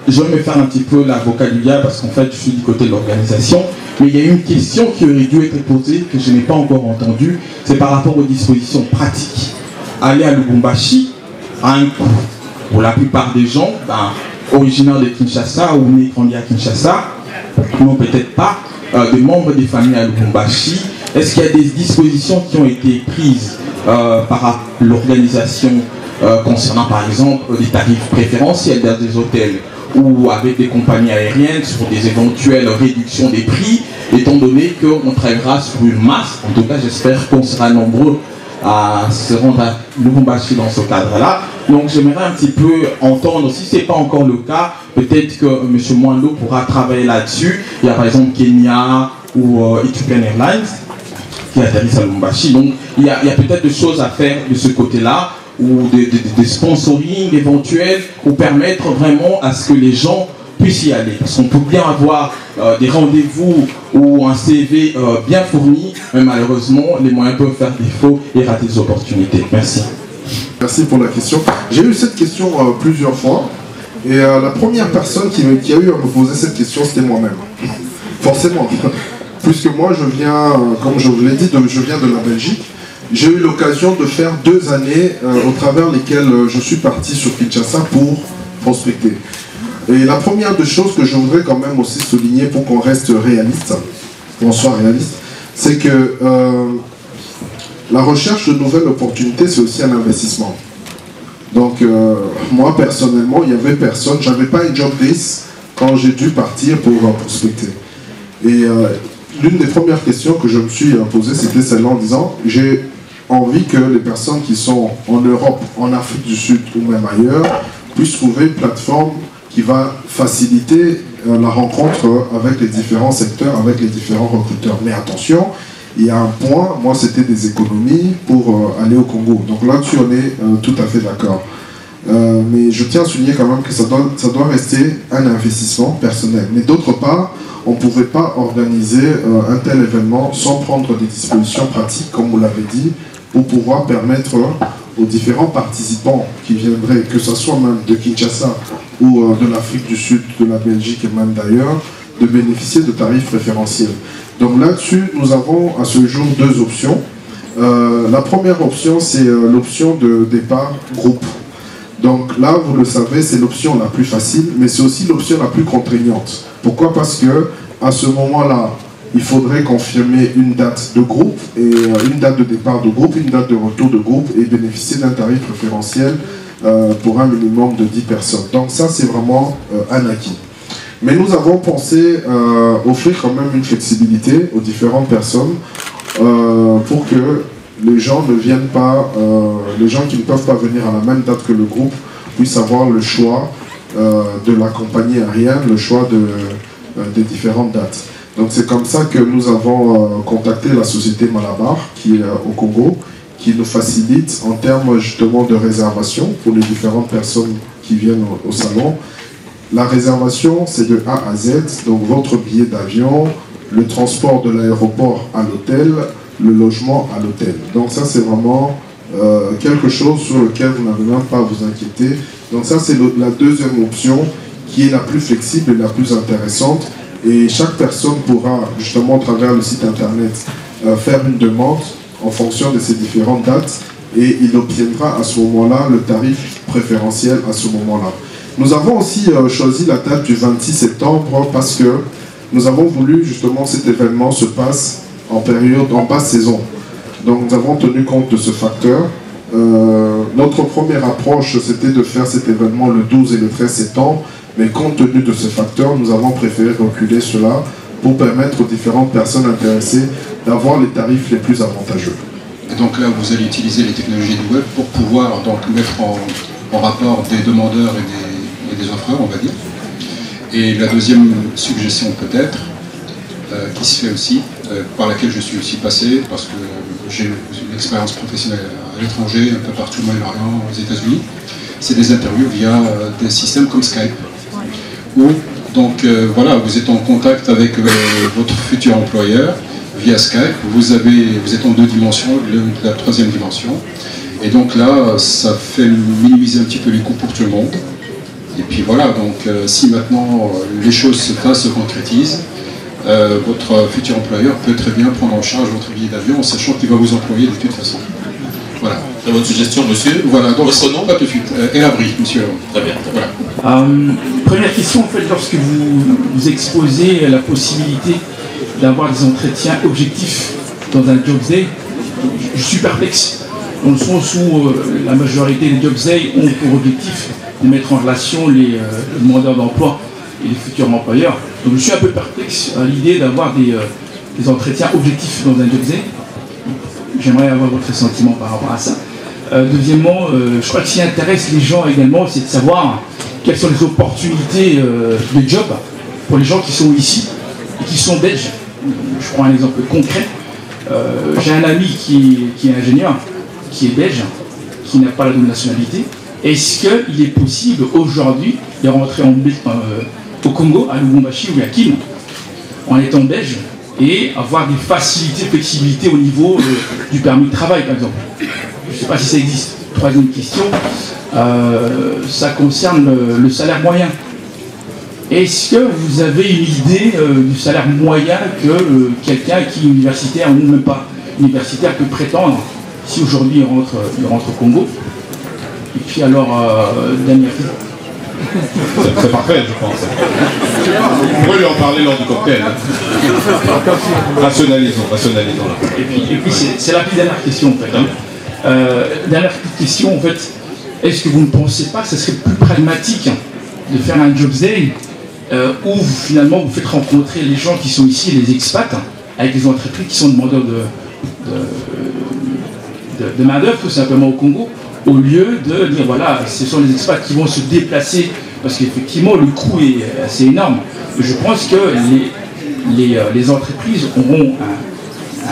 Je vais me faire un petit peu l'avocat du diable parce qu'en fait je suis du côté de l'organisation. Mais il y a une question qui aurait dû être posée, que je n'ai pas encore entendue, c'est par rapport aux dispositions pratiques. Aller à Lubumbashi a un coût. Pour la plupart des gens, originaires de Kinshasa ou nés grandis à Kinshasa, n'ont peut-être pas des membres des familles à Lubumbashi. Est-ce qu'il y a des dispositions qui ont été prises par l'organisation concernant par exemple des tarifs préférentiels dans des hôtels ou avec des compagnies aériennes sur des éventuelles réductions des prix, étant donné qu'on travaillera sur une masse? En tout cas, j'espère qu'on sera nombreux à se rendre à Lubumbashi dans ce cadre-là. Donc j'aimerais un petit peu entendre, si ce n'est pas encore le cas, peut-être que M. Mwando pourra travailler là-dessus. Il y a par exemple Kenya ou Ethiopian Airlines qui atterrissent à Lubumbashi. Donc il y a peut-être des choses à faire de ce côté-là, ou des sponsoring éventuels, pour permettre vraiment à ce que les gens puissent y aller. Parce qu'on peut bien avoir des rendez-vous ou un CV bien fourni, mais malheureusement, les moyens peuvent faire défaut et rater des opportunités. Merci. Merci pour la question. J'ai eu cette question plusieurs fois, et la première personne qui a eu à me poser cette question, c'était moi-même. Forcément. Puisque moi, je viens, comme je vous l'ai dit, je viens de la Belgique. J'ai eu l'occasion de faire 2 années au travers lesquelles je suis parti sur Kinshasa pour prospecter. Et la première des choses que je voudrais quand même aussi souligner pour qu'on reste réaliste, qu'on soit réaliste, c'est que la recherche de nouvelles opportunités, c'est aussi un investissement. Donc moi personnellement, il n'y avait personne, je n'avais pas un job days quand j'ai dû partir pour prospecter. Et l'une des premières questions que je me suis posée, c'était celle-là en disant, j'ai envie que les personnes qui sont en Europe, en Afrique du Sud ou même ailleurs, puissent trouver une plateforme qui va faciliter la rencontre avec les différents secteurs, avec les différents recruteurs. Mais attention, il y a un point, moi c'était des économies pour aller au Congo. Donc là-dessus on est tout à fait d'accord. Mais je tiens à souligner quand même que ça doit rester un investissement personnel. Mais d'autre part, on ne pouvait pas organiser un tel événement sans prendre des dispositions pratiques, comme vous l'avez dit, pour pouvoir permettre aux différents participants qui viendraient, que ce soit même de Kinshasa ou de l'Afrique du Sud, de la Belgique et même d'ailleurs, de bénéficier de tarifs préférentiels. Donc là-dessus, nous avons à ce jour 2 options. La première option, c'est l'option de départ groupe. Donc là, vous le savez, c'est l'option la plus facile, mais c'est aussi l'option la plus contraignante. Pourquoi? Parce que à ce moment-là, il faudrait confirmer une date de groupe, et une date de départ de groupe, une date de retour de groupe, et bénéficier d'un tarif préférentiel pour un minimum de 10 personnes. Donc ça, c'est vraiment un acquis. Mais nous avons pensé offrir quand même une flexibilité aux différentes personnes pour que les gens ne viennent pas, les gens qui ne peuvent pas venir à la même date que le groupe puissent avoir le choix de la compagnie aérienne, le choix des différentes dates. Donc c'est comme ça que nous avons contacté la société Malabar qui est au Congo, qui nous facilite en termes justement de réservation pour les différentes personnes qui viennent au salon. La réservation, c'est de A à Z, donc votre billet d'avion, le transport de l'aéroport à l'hôtel, le logement à l'hôtel. Donc ça, c'est vraiment quelque chose sur lequel vous n'avez même pas à vous inquiéter. Donc ça, c'est la deuxième option qui est la plus flexible et la plus intéressante. Et chaque personne pourra, justement, à travers le site internet, faire une demande en fonction de ces différentes dates et il obtiendra à ce moment-là le tarif préférentiel à ce moment-là. Nous avons aussi choisi la date du 26 septembre parce que nous avons voulu justement cet événement se passe en basse saison. Donc nous avons tenu compte de ce facteur. Notre première approche, c'était de faire cet événement le 12 et le 13 septembre, mais compte tenu de ce facteur, nous avons préféré reculer cela pour permettre aux différentes personnes intéressées d'avoir les tarifs les plus avantageux. Et donc là, vous allez utiliser les technologies du web pour pouvoir donc mettre en rapport des demandeurs et des offreurs, on va dire. Et la deuxième suggestion peut-être, qui se fait aussi, par laquelle je suis aussi passé, parce que j'ai une expérience professionnelle à l'étranger, un peu partout au Moyen-Orient, aux États-Unis, c'est des interviews via des systèmes comme Skype. Où, donc voilà, vous êtes en contact avec votre futur employeur via Skype, vous êtes en 2 dimensions, la 3e dimension, et donc là, ça fait minimiser un petit peu les coûts pour tout le monde. Et puis voilà, donc si maintenant les choses se passent, se concrétisent, votre futur employeur peut très bien prendre en charge votre billet d'avion en sachant qu'il va vous employer de toute façon. Voilà. Très bonne suggestion, monsieur. Voilà, donc votre nom? Pas tout de suite. El Abri, monsieur. Très bien. Voilà. Première question, en fait, lorsque vous exposez la possibilité d'avoir des entretiens objectifs dans un job day, je suis perplexe, dans le sens où la majorité des job day ont pour objectif de mettre en relation les demandeurs d'emploi et les futurs employeurs. Donc je suis un peu perplexe à l'idée d'avoir des entretiens objectifs dans un job day. J'aimerais avoir votre sentiment par rapport à ça. Deuxièmement, je crois que ce qui intéresse les gens également, c'est de savoir quelles sont les opportunités de job pour les gens qui sont ici et qui sont belges. Je prends un exemple concret. J'ai un ami qui est ingénieur, qui est belge, qui n'a pas la double nationalité. Est-ce qu'il est possible aujourd'hui de rentrer au Congo, à Lubumbashi ou à Kin, en étant belge, et avoir des facilités, flexibilités au niveau du permis de travail, par exemple? Je ne sais pas si ça existe. Troisième question, ça concerne le salaire moyen. Est-ce que vous avez une idée du salaire moyen que quelqu'un qui est universitaire ou même pas universitaire peut prétendre si aujourd'hui il rentre au Congo? Et puis alors, dernière question. C'est parfait, je pense. On pourrait lui en parler lors du cocktail. Rationalisons. Et puis c'est la plus dernière question, en fait. Dernière question, en fait. Est-ce que vous ne pensez pas que ce serait plus pragmatique de faire un job day où finalement vous faites rencontrer les gens qui sont ici, les expats, avec les entreprises qui sont demandeurs de main-d'œuvre, tout simplement au Congo, au lieu de dire voilà, ce sont les expats qui vont se déplacer, parce qu'effectivement le coût est assez énorme. Je pense que les entreprises auront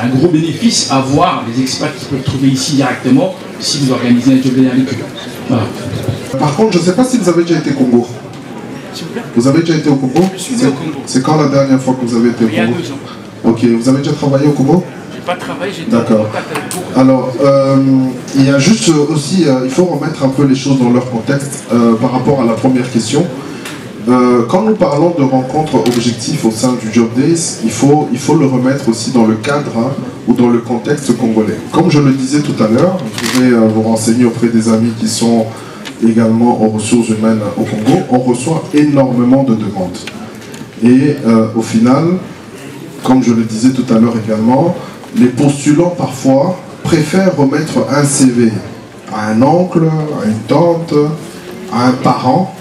un gros bénéfice à voir les expats qui peuvent trouver ici directement si vous organisez un job day avec eux. Voilà. Par contre, je ne sais pas si vous avez déjà été au Congo. Vous avez déjà été au Congo? C'est quand la dernière fois que vous avez été au Congo? Il y a 2 ans. Ok, vous avez déjà travaillé au Congo? J'ai pas travaillé, j'ai été en contact avec beaucoup. Alors, il y a juste aussi, il faut remettre un peu les choses dans leur contexte par rapport à la première question. Quand nous parlons de rencontres objectives au sein du Job Days, il faut le remettre aussi dans le cadre ou dans le contexte congolais. Comme je le disais tout à l'heure, je vais vous renseigner auprès des amis qui sont également aux ressources humaines au Congo, on reçoit énormément de demandes. Et au final, comme je le disais tout à l'heure également, les postulants parfois préfèrent remettre un CV à un oncle, à une tante, à un parent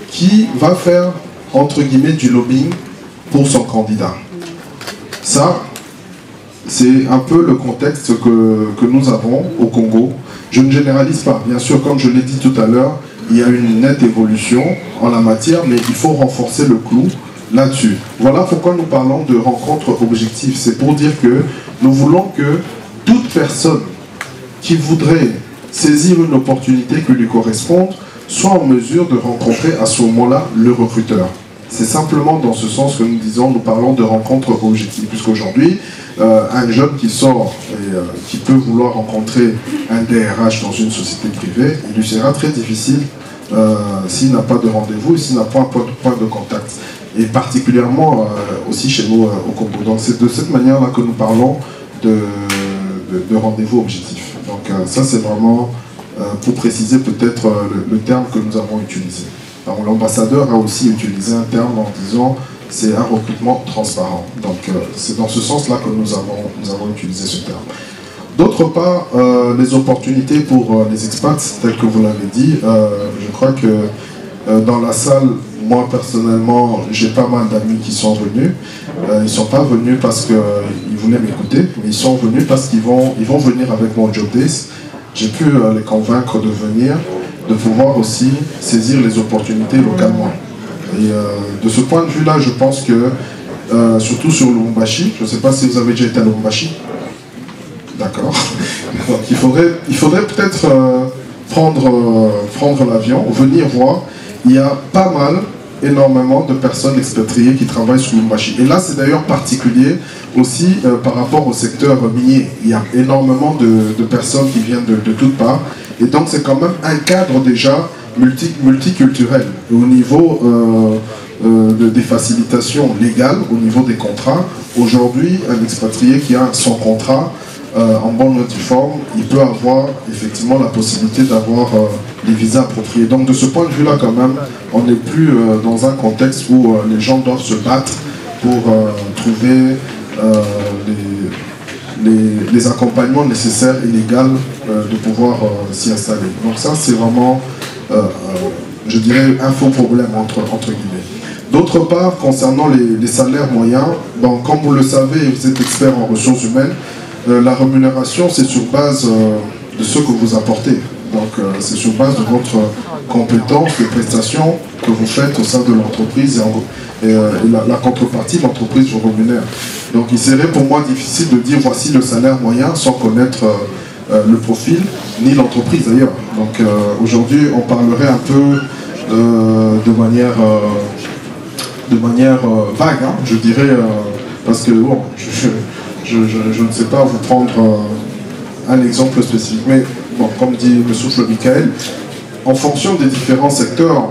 qui va faire, entre guillemets, du lobbying pour son candidat. Ça, c'est un peu le contexte que nous avons au Congo. Je ne généralise pas. Bien sûr, comme je l'ai dit tout à l'heure, il y a une nette évolution en la matière, mais il faut renforcer le clou là-dessus. Voilà pourquoi nous parlons de rencontres objectives. C'est pour dire que nous voulons que toute personne qui voudrait saisir une opportunité qui lui corresponde soit en mesure de rencontrer à ce moment-là le recruteur. C'est simplement dans ce sens que nous parlons de rencontres objectives, puisqu'aujourd'hui, un jeune qui sort et qui peut vouloir rencontrer un DRH dans une société privée, il lui sera très difficile s'il n'a pas de rendez-vous et s'il n'a pas un point de contact. Et particulièrement aussi chez nous au Congo. Donc c'est de cette manière-là que nous parlons de rendez-vous objectifs. Donc ça c'est vraiment pour préciser peut-être le terme que nous avons utilisé. L'ambassadeur a aussi utilisé un terme en disant c'est un recrutement transparent. Donc c'est dans ce sens-là que nous avons utilisé ce terme. D'autre part, les opportunités pour les expats, tel que vous l'avez dit, je crois que dans la salle, moi personnellement, j'ai pas mal d'amis qui sont venus. Ils ne sont pas venus parce qu'ils voulaient m'écouter, mais ils sont venus parce qu'ils vont venir avec mon Job Days. J'ai pu les convaincre de venir, de pouvoir aussi saisir les opportunités localement. Et de ce point de vue-là, je pense que, surtout sur Lubumbashi, je ne sais pas si vous avez déjà été à Lubumbashi. D'accord. Donc il faudrait peut-être prendre l'avion, venir voir. Il y a pas mal, énormément de personnes expatriées qui travaillent sur Lubumbashi. Et là, c'est d'ailleurs particulier aussi par rapport au secteur minier. Il y a énormément de personnes qui viennent de toutes parts. Et donc, c'est quand même un cadre déjà multiculturel. Et au niveau des facilitations légales au niveau des contrats. Aujourd'hui, un expatrié qui a son contrat en bonne et due forme, il peut avoir effectivement la possibilité d'avoir des visas appropriés. Donc de ce point de vue-là, quand même, on n'est plus dans un contexte où les gens doivent se battre pour trouver les accompagnements nécessaires et légaux de pouvoir s'y installer. Donc ça, c'est vraiment, je dirais, un faux problème entre guillemets. D'autre part, concernant les salaires moyens, bon, comme vous le savez, vous êtes expert en ressources humaines, la rémunération, c'est sur base de ce que vous apportez. Donc, c'est sur base de votre compétence, des prestations que vous faites au sein de l'entreprise et la contrepartie, l'entreprise vous rémunère. Donc, il serait pour moi difficile de dire voici le salaire moyen sans connaître le profil, ni l'entreprise d'ailleurs. Donc, aujourd'hui, on parlerait un peu de manière vague, hein, je dirais, parce que bon, je ne sais pas vous prendre un exemple spécifique, mais bon, comme dit M. Michael, en fonction des différents secteurs,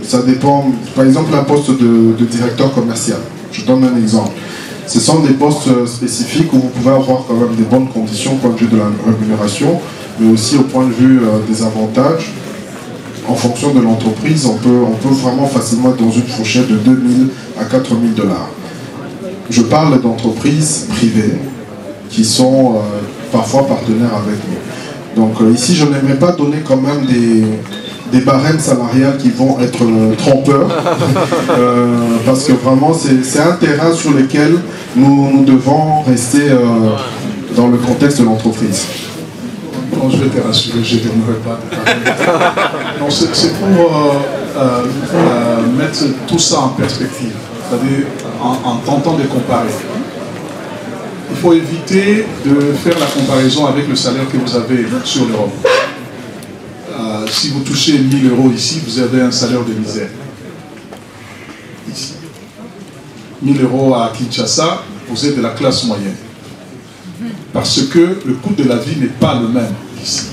ça dépend. Par exemple, un poste de directeur commercial, je donne un exemple. Ce sont des postes spécifiques où vous pouvez avoir quand même des bonnes conditions au point de vue de la rémunération, mais aussi au point de vue des avantages. En fonction de l'entreprise, on peut vraiment facilement être dans une fourchette de 2 000 à 4 000 $. Je parle d'entreprises privées qui sont parfois partenaires avec nous. Donc ici, je n'aimerais pas donner quand même des barèmes salariales qui vont être trompeurs, parce que vraiment, c'est un terrain sur lequel nous devons rester dans le contexte de l'entreprise. Non, je vais te rassurer, je n'aimerais pas. Non, c'est pour mettre tout ça en perspective, c'est-à-dire en tentant de comparer. Il faut éviter de faire la comparaison avec le salaire que vous avez sur l'Europe. Si vous touchez 1 000 € ici, vous avez un salaire de misère. Ici. 1 000 € à Kinshasa, vous êtes de la classe moyenne. Parce que le coût de la vie n'est pas le même ici.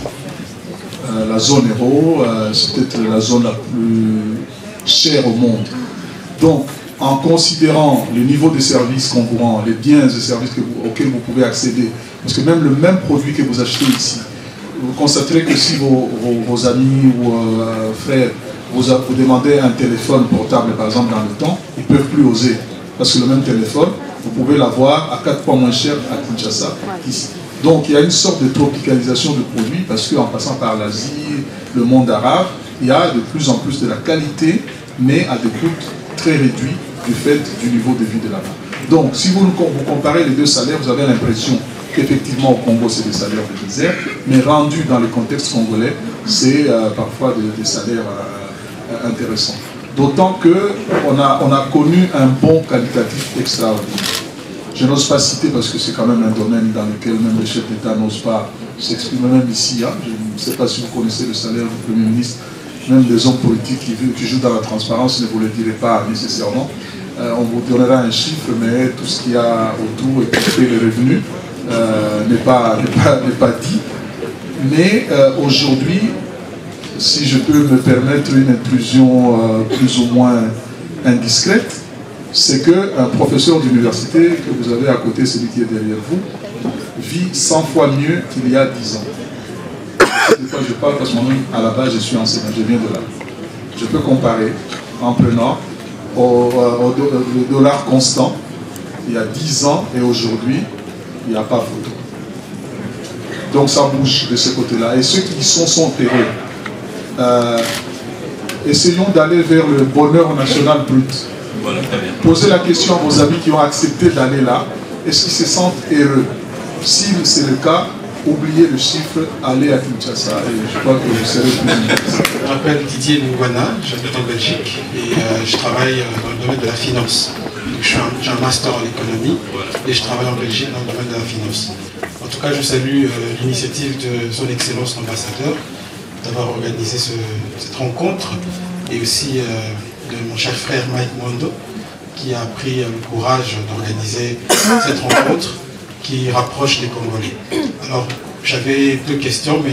La zone euro, c'est peut-être la zone la plus chère au monde. Donc, en considérant le niveau de services qu'on vous rend, les biens et services auxquels vous pouvez accéder, parce que même le même produit que vous achetez ici, vous constaterez que si vos amis ou frères vous demandez un téléphone portable, par exemple, dans le temps, ils ne peuvent plus oser. Parce que le même téléphone, vous pouvez l'avoir à 4 fois moins cher à Kinshasa qu'ici. Donc il y a une sorte de tropicalisation de produits, parce qu'en passant par l'Asie, le monde arabe, il y a de plus en plus de la qualité, mais à des coûts très réduits du fait du niveau de vie de là-bas. Donc si vous comparez les deux salaires, vous avez l'impression qu'effectivement au Congo c'est des salaires de misère, mais rendus dans le contexte congolais, c'est parfois des salaires intéressants. D'autant qu'on a connu un bon qualitatif extraordinaire. Je n'ose pas citer parce que c'est quand même un domaine dans lequel même les chefs d'État n'osent pas s'exprimer, même ici. Hein. Je ne sais pas si vous connaissez le salaire du Premier ministre, même des hommes politiques qui jouent dans la transparence ne vous le direz pas nécessairement. On vous donnera un chiffre, mais tout ce qu'il y a autour et tout les revenus n'est pas dit. Mais aujourd'hui, si je peux me permettre une intrusion plus ou moins indiscrète, c'est qu'un professeur d'université que vous avez à côté, celui qui est derrière vous, vit 100 fois mieux qu'il y a 10 ans. C'est de quoi je parle parce que moi-même, à la base, je suis enseignant, je viens de là. Je peux comparer en prenant le dollar constant, il y a 10 ans et aujourd'hui, il n'y a pas photo. Donc ça bouge de ce côté-là. Et ceux qui y sont heureux. Essayons d'aller vers le bonheur national brut. Voilà, posez la question à vos amis qui ont accepté d'aller là. Est-ce qu'ils se sentent heureux? Si c'est le cas, oubliez le chiffre, allez à Kinshasa et je crois que vous serez plus. Je m'appelle Didier Mungwana, j'habite en Belgique et je travaille dans le domaine de la finance. J'ai un master en économie et je travaille en Belgique dans le domaine de la finance. En tout cas, je salue l'initiative de son Excellence l'ambassadeur d'avoir organisé cette rencontre et aussi de mon cher frère Mike Mondo qui a pris le courage d'organiser cette rencontre qui rapproche les Congolais. Alors j'avais 2 questions, mais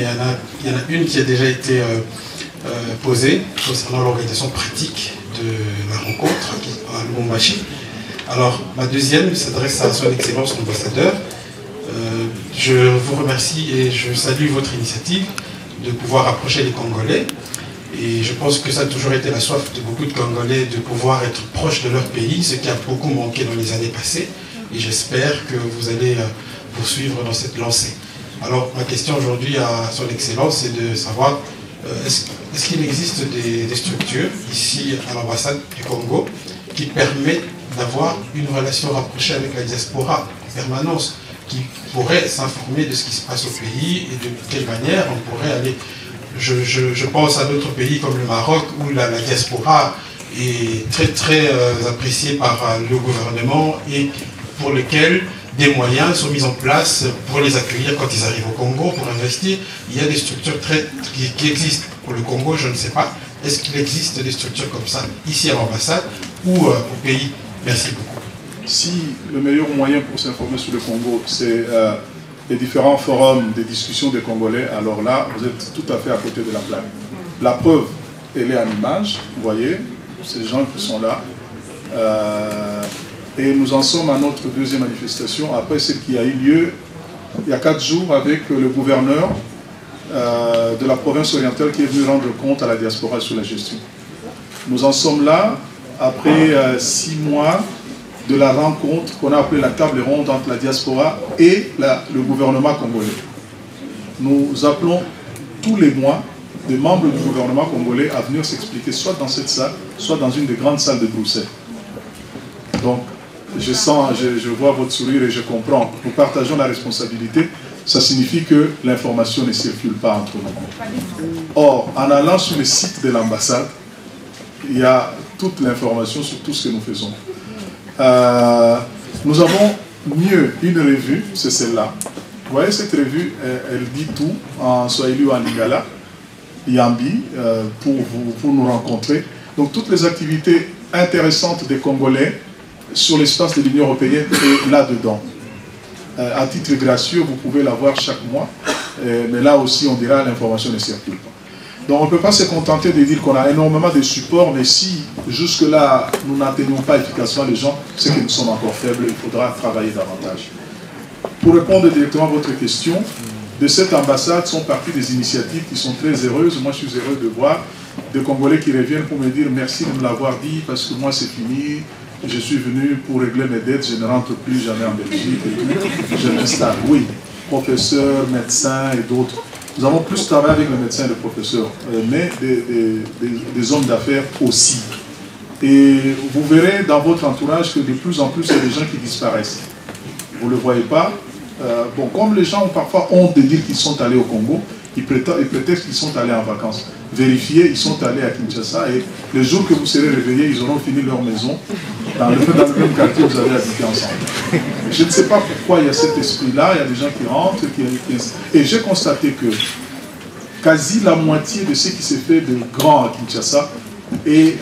il y en a une qui a déjà été posée concernant l'organisation pratique de la rencontre à Lubumbashi. Alors, ma deuxième s'adresse à son Excellence l'ambassadeur. Je vous remercie et je salue votre initiative de pouvoir approcher les Congolais. Et je pense que ça a toujours été la soif de beaucoup de Congolais de pouvoir être proches de leur pays, ce qui a beaucoup manqué dans les années passées. Et j'espère que vous allez poursuivre dans cette lancée. Alors, ma question aujourd'hui à son Excellence, c'est de savoir est-ce qu'il existe des structures ici à l'ambassade du Congo qui permettent d'avoir une relation rapprochée avec la diaspora en permanence, qui pourrait s'informer de ce qui se passe au pays et de quelle manière on pourrait aller. Je pense à d'autres pays comme le Maroc où la diaspora est très appréciée par le gouvernement et pour lesquels des moyens sont mis en place pour les accueillir quand ils arrivent au Congo, pour investir. Il y a des structures qui existent. Pour le Congo, je ne sais pas. Est-ce qu'il existe des structures comme ça ici à l'ambassade ou au pays? Merci beaucoup. Si le meilleur moyen pour s'informer sur le Congo, c'est les différents forums de discussion des Congolais, alors là, vous êtes tout à fait à côté de la plaque. La preuve, elle est en image, vous voyez, ces gens qui sont là. Et nous en sommes à notre deuxième manifestation, après celle qui a eu lieu il y a 4 jours avec le gouverneur de la province orientale qui est venu rendre compte à la diaspora sur la gestion. Nous en sommes là, après 6 mois de la rencontre qu'on a appelée la table ronde entre la diaspora et le gouvernement congolais. Nous appelons tous les mois des membres du gouvernement congolais à venir s'expliquer soit dans cette salle, soit dans une des grandes salles de Bruxelles. Donc, je vois votre sourire et je comprends. Nous partageons la responsabilité. Ça signifie que l'information ne circule pas entre nous. Or, en allant sur le site de l'ambassade, il y a toute l'information sur tout ce que nous faisons. Nous avons mieux une revue, c'est celle-là. Vous voyez cette revue, elle dit tout en Swahili ou en Lingala, Yambi, pour nous rencontrer. Donc toutes les activités intéressantes des Congolais sur l'espace de l'Union européenne est là-dedans. À titre gracieux, vous pouvez la voir chaque mois, mais là aussi on dira l'information ne circule pas. Donc on ne peut pas se contenter de dire qu'on a énormément de supports, mais si jusque-là nous n'atteignons pas efficacement les gens, c'est que nous sommes encore faibles, il faudra travailler davantage. Pour répondre directement à votre question, de cette ambassade sont parties des initiatives qui sont très heureuses. Moi je suis heureux de voir des Congolais qui reviennent pour me dire merci de me l'avoir dit parce que moi c'est fini, je suis venu pour régler mes dettes, je ne rentre plus jamais en Belgique, je m'installe. Oui, professeurs, médecins et d'autres. Nous avons plus travaillé avec les médecins et les professeurs, mais des hommes d'affaires aussi. Et vous verrez dans votre entourage que de plus en plus, il y a des gens qui disparaissent. Vous ne le voyez pas. Bon, comme les gens ont parfois honte de dire qu'ils sont allés au Congo, ils prétextent qu'ils sont allés en vacances. Vérifiez, ils sont allés à Kinshasa et le jour que vous serez réveillés, ils auront fini leur maison dans le même quartier où vous avez habité ensemble. Je ne sais pas pourquoi il y a cet esprit-là, il y a des gens qui rentrent, et j'ai constaté que quasi la moitié de ce qui s'est fait de grand à Kinshasa est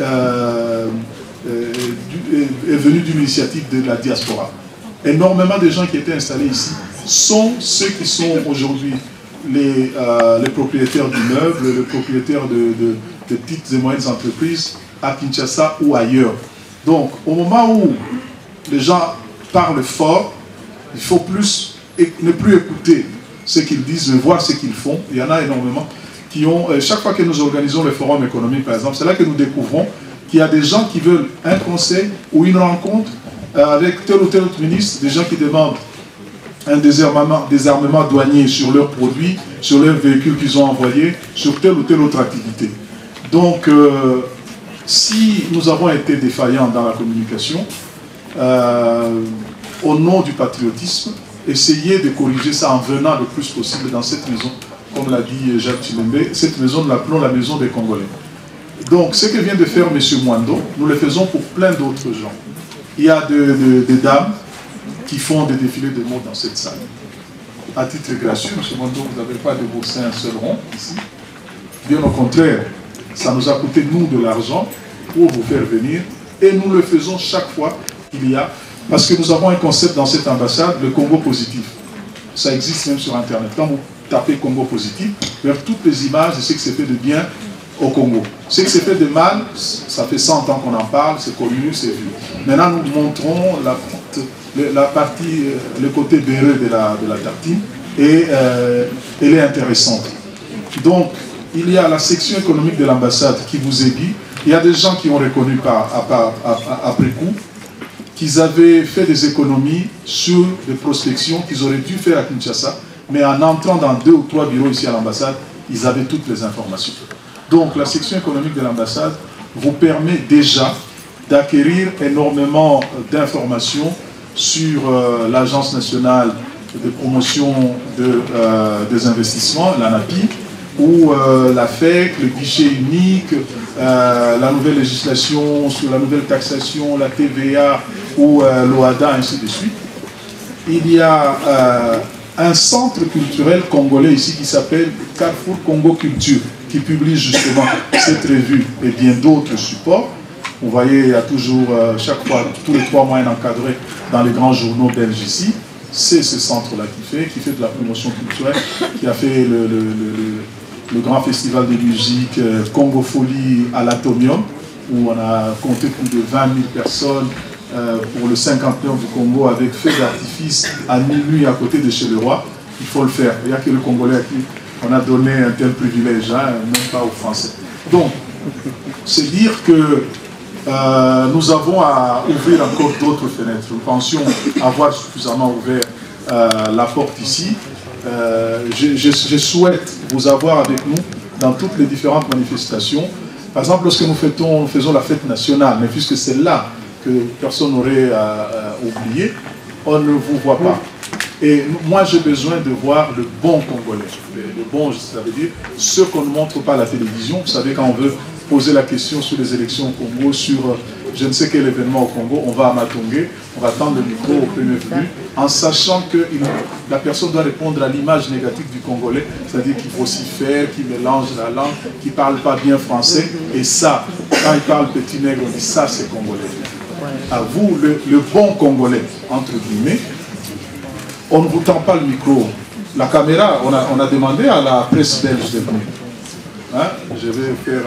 venu d'une initiative de la diaspora. Énormément de gens qui étaient installés ici sont ceux qui sont aujourd'hui les propriétaires d'immeubles, les propriétaires de petites et moyennes entreprises à Kinshasa ou ailleurs. Donc, au moment où les gens parlent fort, il faut ne plus écouter ce qu'ils disent, mais voir ce qu'ils font. Il y en a énormément qui ont, chaque fois que nous organisons le forum économique, par exemple, c'est là que nous découvrons qu'il y a des gens qui veulent un conseil ou une rencontre avec tel ou tel autre ministre, des gens qui demandent un désarmement douanier sur leurs produits, sur leurs véhicules qu'ils ont envoyés, sur telle ou telle autre activité. Donc, si nous avons été défaillants dans la communication, au nom du patriotisme, essayez de corriger ça en venant le plus possible dans cette maison, comme l'a dit Jacques Chilembe. Cette maison, nous l'appelons la maison des Congolais. Donc, ce que vient de faire M. Mwando, nous le faisons pour plein d'autres gens. Il y a des dames qui font des défilés de mode dans cette salle. À titre gracieux, M. Mwando, vous n'avez pas déboursé un seul rond ici. Bien au contraire, ça nous a coûté, nous, de l'argent pour vous faire venir. Et nous le faisons chaque fois qu'il y a. Parce que nous avons un concept dans cette ambassade, le Congo positif. Ça existe même sur Internet. Quand vous tapez Congo positif, vers toutes les images de ce qui s'est fait de bien au Congo. Ce qui s'est fait de mal, ça fait 100 ans qu'on en parle, c'est connu, c'est vu. Maintenant, nous montrons la partie, le côté beurreux de la tartine, et elle est intéressante. Donc, il y a la section économique de l'ambassade qui vous aiguille. Il y a des gens qui ont reconnu après coup qu'ils avaient fait des économies sur des prospections qu'ils auraient dû faire à Kinshasa, mais en entrant dans 2 ou 3 bureaux ici à l'ambassade, ils avaient toutes les informations. Donc la section économique de l'ambassade vous permet déjà d'acquérir énormément d'informations sur l'Agence nationale de promotion des investissements, l'ANAPI, ou la FEC, le guichet unique, la nouvelle législation sur la nouvelle taxation, la TVA ou l'OADA, ainsi de suite. Il y a un centre culturel congolais ici qui s'appelle Carrefour Congo Culture, qui publie justement cette revue et bien d'autres supports. Vous voyez, il y a toujours, chaque fois, tous les 3 mois, un encadré dans les grands journaux belges ici. C'est ce centre-là qui fait de la promotion culturelle, qui a fait le grand festival de musique Congo Folie à l'Atomium, où on a compté plus de 20 000 personnes pour le 50e du Congo avec feu d'artifice à minuit à côté de chez le roi. Il faut le faire. Il n'y a que le Congolais à qui on a donné un tel privilège, hein, même pas aux Français. Donc, c'est dire que nous avons à ouvrir encore d'autres fenêtres. Nous pensions avoir suffisamment ouvert la porte ici. Je souhaite vous avoir avec nous dans toutes les différentes manifestations. Par exemple, lorsque nous faisons la fête nationale, mais puisque c'est là que personne n'aurait oublié, on ne vous voit pas. Et moi, j'ai besoin de voir le bon Congolais. Le bon, ça veut dire ce qu'on ne montre pas à la télévision. Vous savez, quand on veut poser la question sur les élections au Congo, sur je ne sais quel événement au Congo, on va à Matongé, on va tendre le micro au premier venu, en sachant que la personne doit répondre à l'image négative du Congolais, c'est-à-dire qu'il vocifère, qu'il mélange la langue, qu'il ne parle pas bien français. Et ça, quand il parle petit nègre, on dit ça, c'est Congolais. À vous, le bon Congolais, entre guillemets, on ne vous tend pas le micro. La caméra, on a demandé à la presse belge de venir. Hein? Je vais faire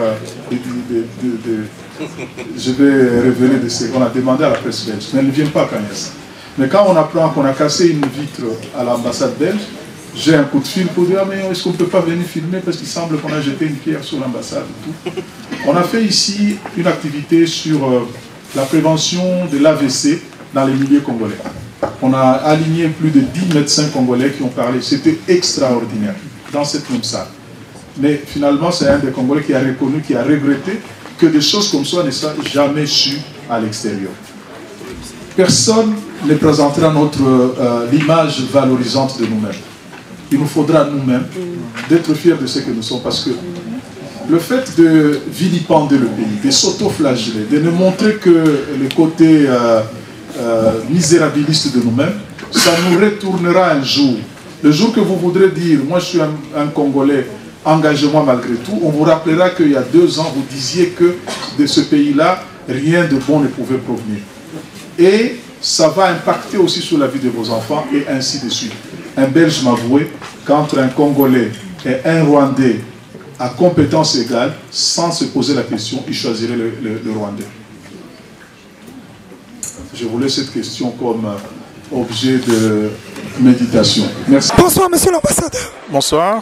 je vais révéler de ce qu'on a demandé à la presse belge, mais elle ne vient pas quand il y a ça. Mais quand on apprend qu'on a cassé une vitre à l'ambassade belge, j'ai un coup de fil pour dire ah, mais est-ce qu'on ne peut pas venir filmer parce qu'il semble qu'on a jeté une pierre sur l'ambassade et tout. On a fait ici une activité sur la prévention de l'AVC dans les milieux congolais. On a aligné plus de 10 médecins congolais qui ont parlé. C'était extraordinaire dans cette même salle. Mais finalement, c'est un des Congolais qui a reconnu, qui a regretté que des choses comme ça ne soient jamais sues à l'extérieur. Personne ne présentera l'image valorisante de nous-mêmes. Il nous faudra nous-mêmes d'être fiers de ce que nous sommes, parce que le fait de vilipender le pays, de s'auto-flageller, de ne montrer que le côté misérabiliste de nous-mêmes, ça nous retournera un jour. Le jour que vous voudrez dire, moi je suis un Congolais, engagez-moi malgré tout, on vous rappellera qu'il y a 2 ans, vous disiez que de ce pays-là, rien de bon ne pouvait provenir. Et ça va impacter aussi sur la vie de vos enfants, et ainsi de suite. Un Belge m'avouait qu'entre un Congolais et un Rwandais à compétence égale, sans se poser la question, il choisirait le Rwandais. Je voulais cette question comme objet de méditation. Merci. Bonsoir, monsieur l'ambassadeur. Bonsoir.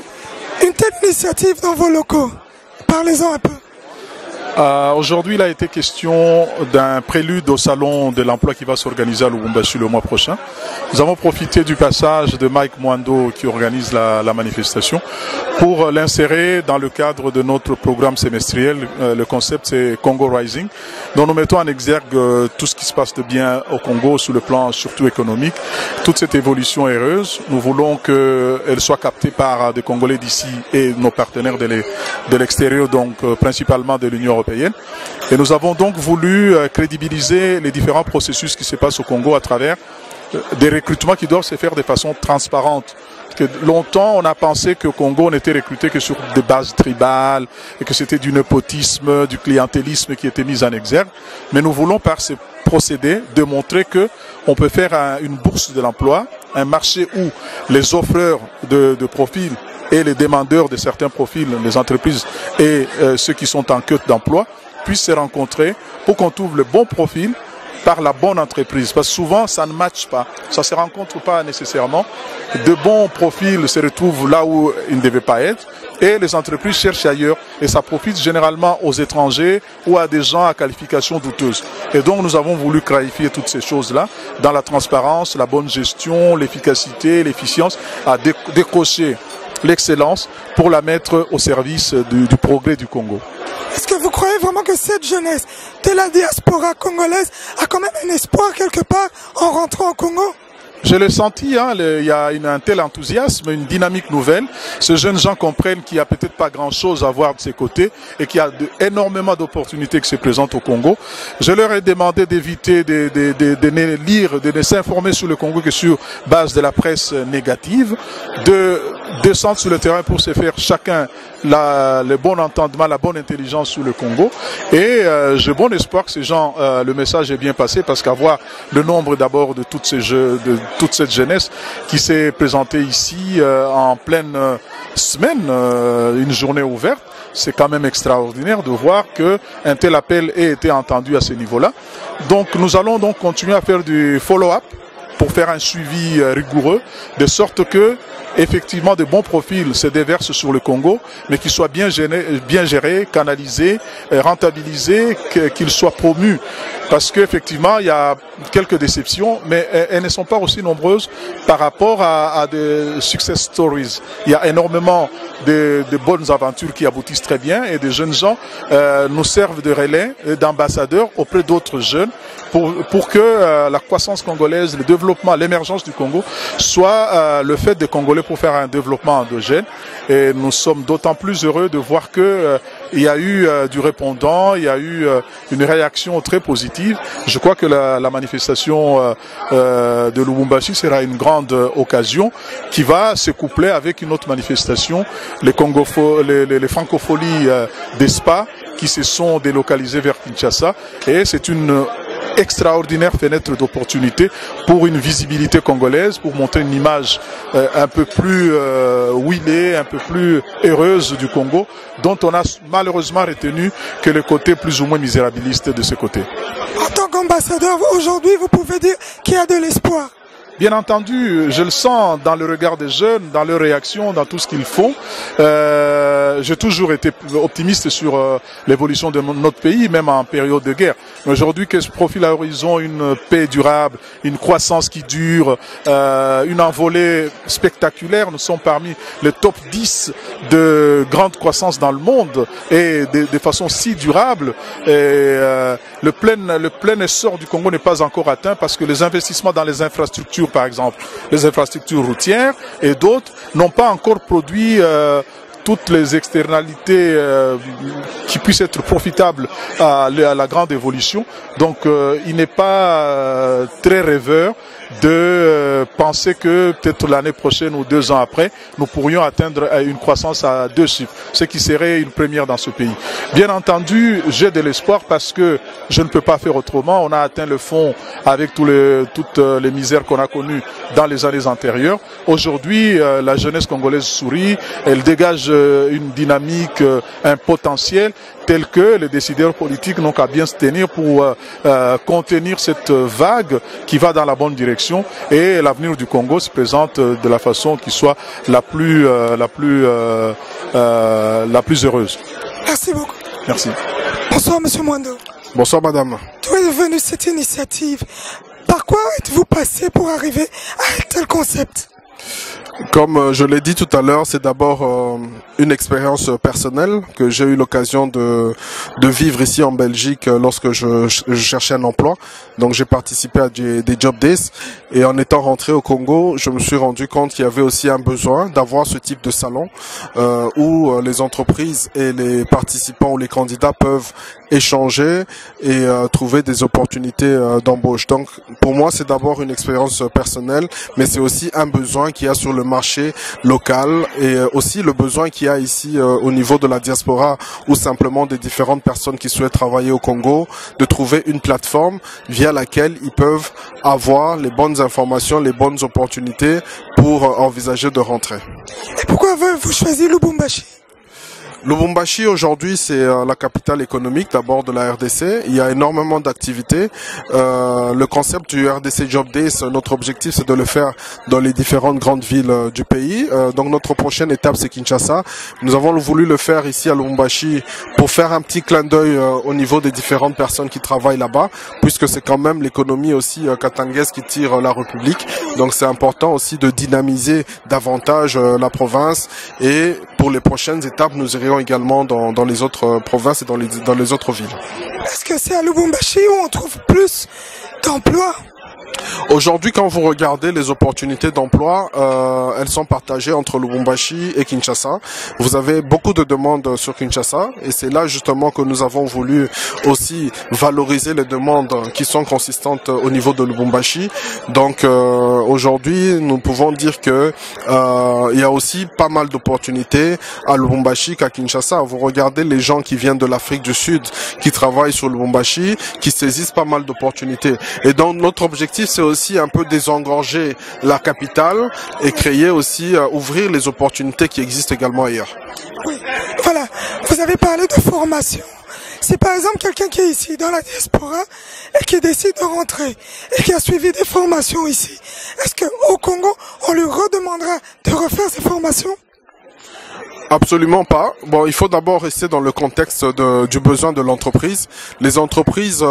Une telle initiative dans vos locaux, parlez-en un peu. Aujourd'hui, il a été question d'un prélude au salon de l'emploi qui va s'organiser à Lubumbashi le mois prochain. Nous avons profité du passage de Mike Mwando qui organise la manifestation pour l'insérer dans le cadre de notre programme semestriel. Le concept, c'est Congo Rising, dont nous mettons en exergue tout ce qui se passe de bien au Congo sur le plan surtout économique. Toute cette évolution heureuse, nous voulons qu'elle soit captée par des Congolais d'ici et nos partenaires de l'extérieur, donc principalement de l'Union européenne. Et nous avons donc voulu crédibiliser les différents processus qui se passent au Congo à travers des recrutements qui doivent se faire de façon transparente. Parce que longtemps, on a pensé qu'au Congo, on était recruté que sur des bases tribales et que c'était du népotisme, du clientélisme qui était mis en exergue. Mais nous voulons par ces procédés démontrer qu'on peut faire une bourse de l'emploi, un marché où les offreurs de profils et les demandeurs de certains profils, les entreprises et ceux qui sont en quête d'emploi, puissent se rencontrer pour qu'on trouve le bon profil par la bonne entreprise. Parce que souvent, ça ne matche pas. Ça ne se rencontre pas nécessairement. De bons profils se retrouvent là où ils ne devaient pas être. Et les entreprises cherchent ailleurs. Et ça profite généralement aux étrangers ou à des gens à qualification douteuse. Et donc, nous avons voulu clarifier toutes ces choses-là dans la transparence, la bonne gestion, l'efficacité, l'efficience, à décocher l'excellence pour la mettre au service du progrès du Congo. Est-ce que vous croyez vraiment que cette jeunesse de la diaspora congolaise a quand même un espoir quelque part en rentrant au Congo? Je l'ai senti, hein, il y a un tel enthousiasme, une dynamique nouvelle. Ces jeunes gens comprennent qu'il n'y a peut-être pas grand-chose à voir de ces côtés et qu'il y a énormément d'opportunités qui se présentent au Congo. Je leur ai demandé d'éviter de ne lire, de ne s'informer sur le Congo que sur base de la presse négative, de descendre sur le terrain pour se faire chacun le bon entendement, la bonne intelligence sur le Congo. Et j'ai bon espoir que ces gens, le message est bien passé, parce qu'avoir le nombre d'abord de toutes ces jeux, de toute cette jeunesse qui s'est présentée ici en pleine semaine, une journée ouverte, c'est quand même extraordinaire de voir qu'un tel appel ait été entendu à ce niveau-là. Donc nous allons donc continuer à faire du follow-up pour faire un suivi rigoureux, de sorte que effectivement de bons profils se déversent sur le Congo, mais qu'ils soient bien gérés, canalisés, rentabilisés, qu'ils soient promus. Parce qu'effectivement, il y a quelques déceptions, mais elles ne sont pas aussi nombreuses par rapport à des success stories. Il y a énormément de bonnes aventures qui aboutissent très bien, et des jeunes gens nous servent de relais, d'ambassadeurs auprès d'autres jeunes, pour que la croissance congolaise, le développement, l'émergence du Congo soit le fait des Congolais pour faire un développement endogène. Et nous sommes d'autant plus heureux de voir que il y a eu du répondant, il y a eu une réaction très positive. Je crois que la manifestation de Lubumbashi sera une grande occasion qui va se coupler avec une autre manifestation, les francopholies d'ESPA, qui se sont délocalisées vers Kinshasa. Et c'est une extraordinaire fenêtre d'opportunité pour une visibilité congolaise, pour montrer une image un peu plus huilée, un peu plus heureuse du Congo, dont on a malheureusement retenu que le côté plus ou moins misérabiliste de ce côté. En tant qu'ambassadeur, aujourd'hui, vous pouvez dire qu'il y a de l'espoir. Bien entendu, je le sens dans le regard des jeunes, dans leurs réactions, dans tout ce qu'ils font. J'ai toujours été optimiste sur l'évolution de notre pays, même en période de guerre. Mais aujourd'hui, que se profile à l'horizon une paix durable, une croissance qui dure, une envolée spectaculaire. Nous sommes parmi les top 10 de grande croissance dans le monde, et de façon si durable. Et le plein essor du Congo n'est pas encore atteint, parce que les investissements dans les infrastructures, par exemple, les infrastructures routières et d'autres, n'ont pas encore produit toutes les externalités qui puissent être profitables à la grande évolution. Donc il n'est pas très rêveur de penser que peut-être l'année prochaine ou 2 ans après, nous pourrions atteindre une croissance à 2 chiffres, ce qui serait une première dans ce pays. Bien entendu, j'ai de l'espoir, parce que je ne peux pas faire autrement. On a atteint le fond avec toutes les misères qu'on a connues dans les années antérieures. Aujourd'hui, la jeunesse congolaise sourit, elle dégage une dynamique, un potentiel tel que les décideurs politiques n'ont qu'à bien se tenir pour contenir cette vague qui va dans la bonne direction, et l'avenir du Congo se présente de la façon qui soit la plus heureuse. Merci beaucoup. Merci. Bonsoir Monsieur Mwando. Bonsoir Madame. D'où est venue cette initiative? Par quoi êtes-vous passé pour arriver à un tel concept? Comme je l'ai dit tout à l'heure, c'est d'abord une expérience personnelle que j'ai eu l'occasion de vivre ici en Belgique lorsque je cherchais un emploi. Donc j'ai participé à des job days, et en étant rentré au Congo, je me suis rendu compte qu'il y avait aussi un besoin d'avoir ce type de salon où les entreprises et les participants ou les candidats peuvent échanger et trouver des opportunités d'embauche. Donc pour moi, c'est d'abord une expérience personnelle, mais c'est aussi un besoin qu'il y a sur le marché local, et aussi le besoin qu'il y a ici au niveau de la diaspora, ou simplement des différentes personnes qui souhaitent travailler au Congo, de trouver une plateforme via laquelle ils peuvent avoir les bonnes informations, les bonnes opportunités pour envisager de rentrer. Et pourquoi avez-vous choisi Lubumbashi? Lubumbashi aujourd'hui c'est la capitale économique d'abord de la RDC. Il y a énormément d'activités. Le concept du RDC Job Days, notre objectif c'est de le faire dans les différentes grandes villes du pays. Donc notre prochaine étape c'est Kinshasa. Nous avons voulu le faire ici à Lubumbashi pour faire un petit clin d'œil au niveau des différentes personnes qui travaillent là-bas, puisque c'est quand même l'économie aussi katangaise qui tire la République. Donc c'est important aussi de dynamiser davantage la province, et pour les prochaines étapes nous irons également dans les autres provinces et dans les autres villes. Est-ce que c'est à Lubumbashi où on trouve plus d'emplois? Aujourd'hui, quand vous regardez les opportunités d'emploi, elles sont partagées entre Lubumbashi et Kinshasa. Vous avez beaucoup de demandes sur Kinshasa, et c'est là justement que nous avons voulu aussi valoriser les demandes qui sont consistantes au niveau de Lubumbashi. Donc aujourd'hui, nous pouvons dire que il y a aussi pas mal d'opportunités à Lubumbashi qu'à Kinshasa. Vous regardez les gens qui viennent de l'Afrique du Sud, qui travaillent sur Lubumbashi, qui saisissent pas mal d'opportunités. Et donc notre objectif, c'est aussi un peu désengorger la capitale et créer aussi, ouvrir les opportunités qui existent également ailleurs. Oui, voilà, vous avez parlé de formation. Si par exemple quelqu'un qui est ici dans la diaspora et qui décide de rentrer et qui a suivi des formations ici, est-ce qu'au Congo, on lui redemandera de refaire ces formations? Absolument pas. Bon, il faut d'abord rester dans le contexte du besoin de l'entreprise. Les entreprises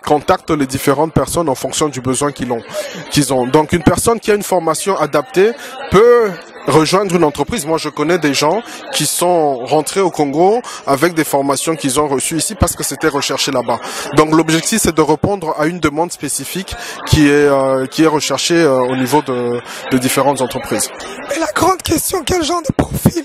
contactent les différentes personnes en fonction du besoin qu'ils ont. Donc une personne qui a une formation adaptée peut rejoindre une entreprise. Moi, je connais des gens qui sont rentrés au Congo avec des formations qu'ils ont reçues ici parce que c'était recherché là-bas. Donc l'objectif, c'est de répondre à une demande spécifique qui est recherchée au niveau de différentes entreprises. Et la grande question, quel genre de profil?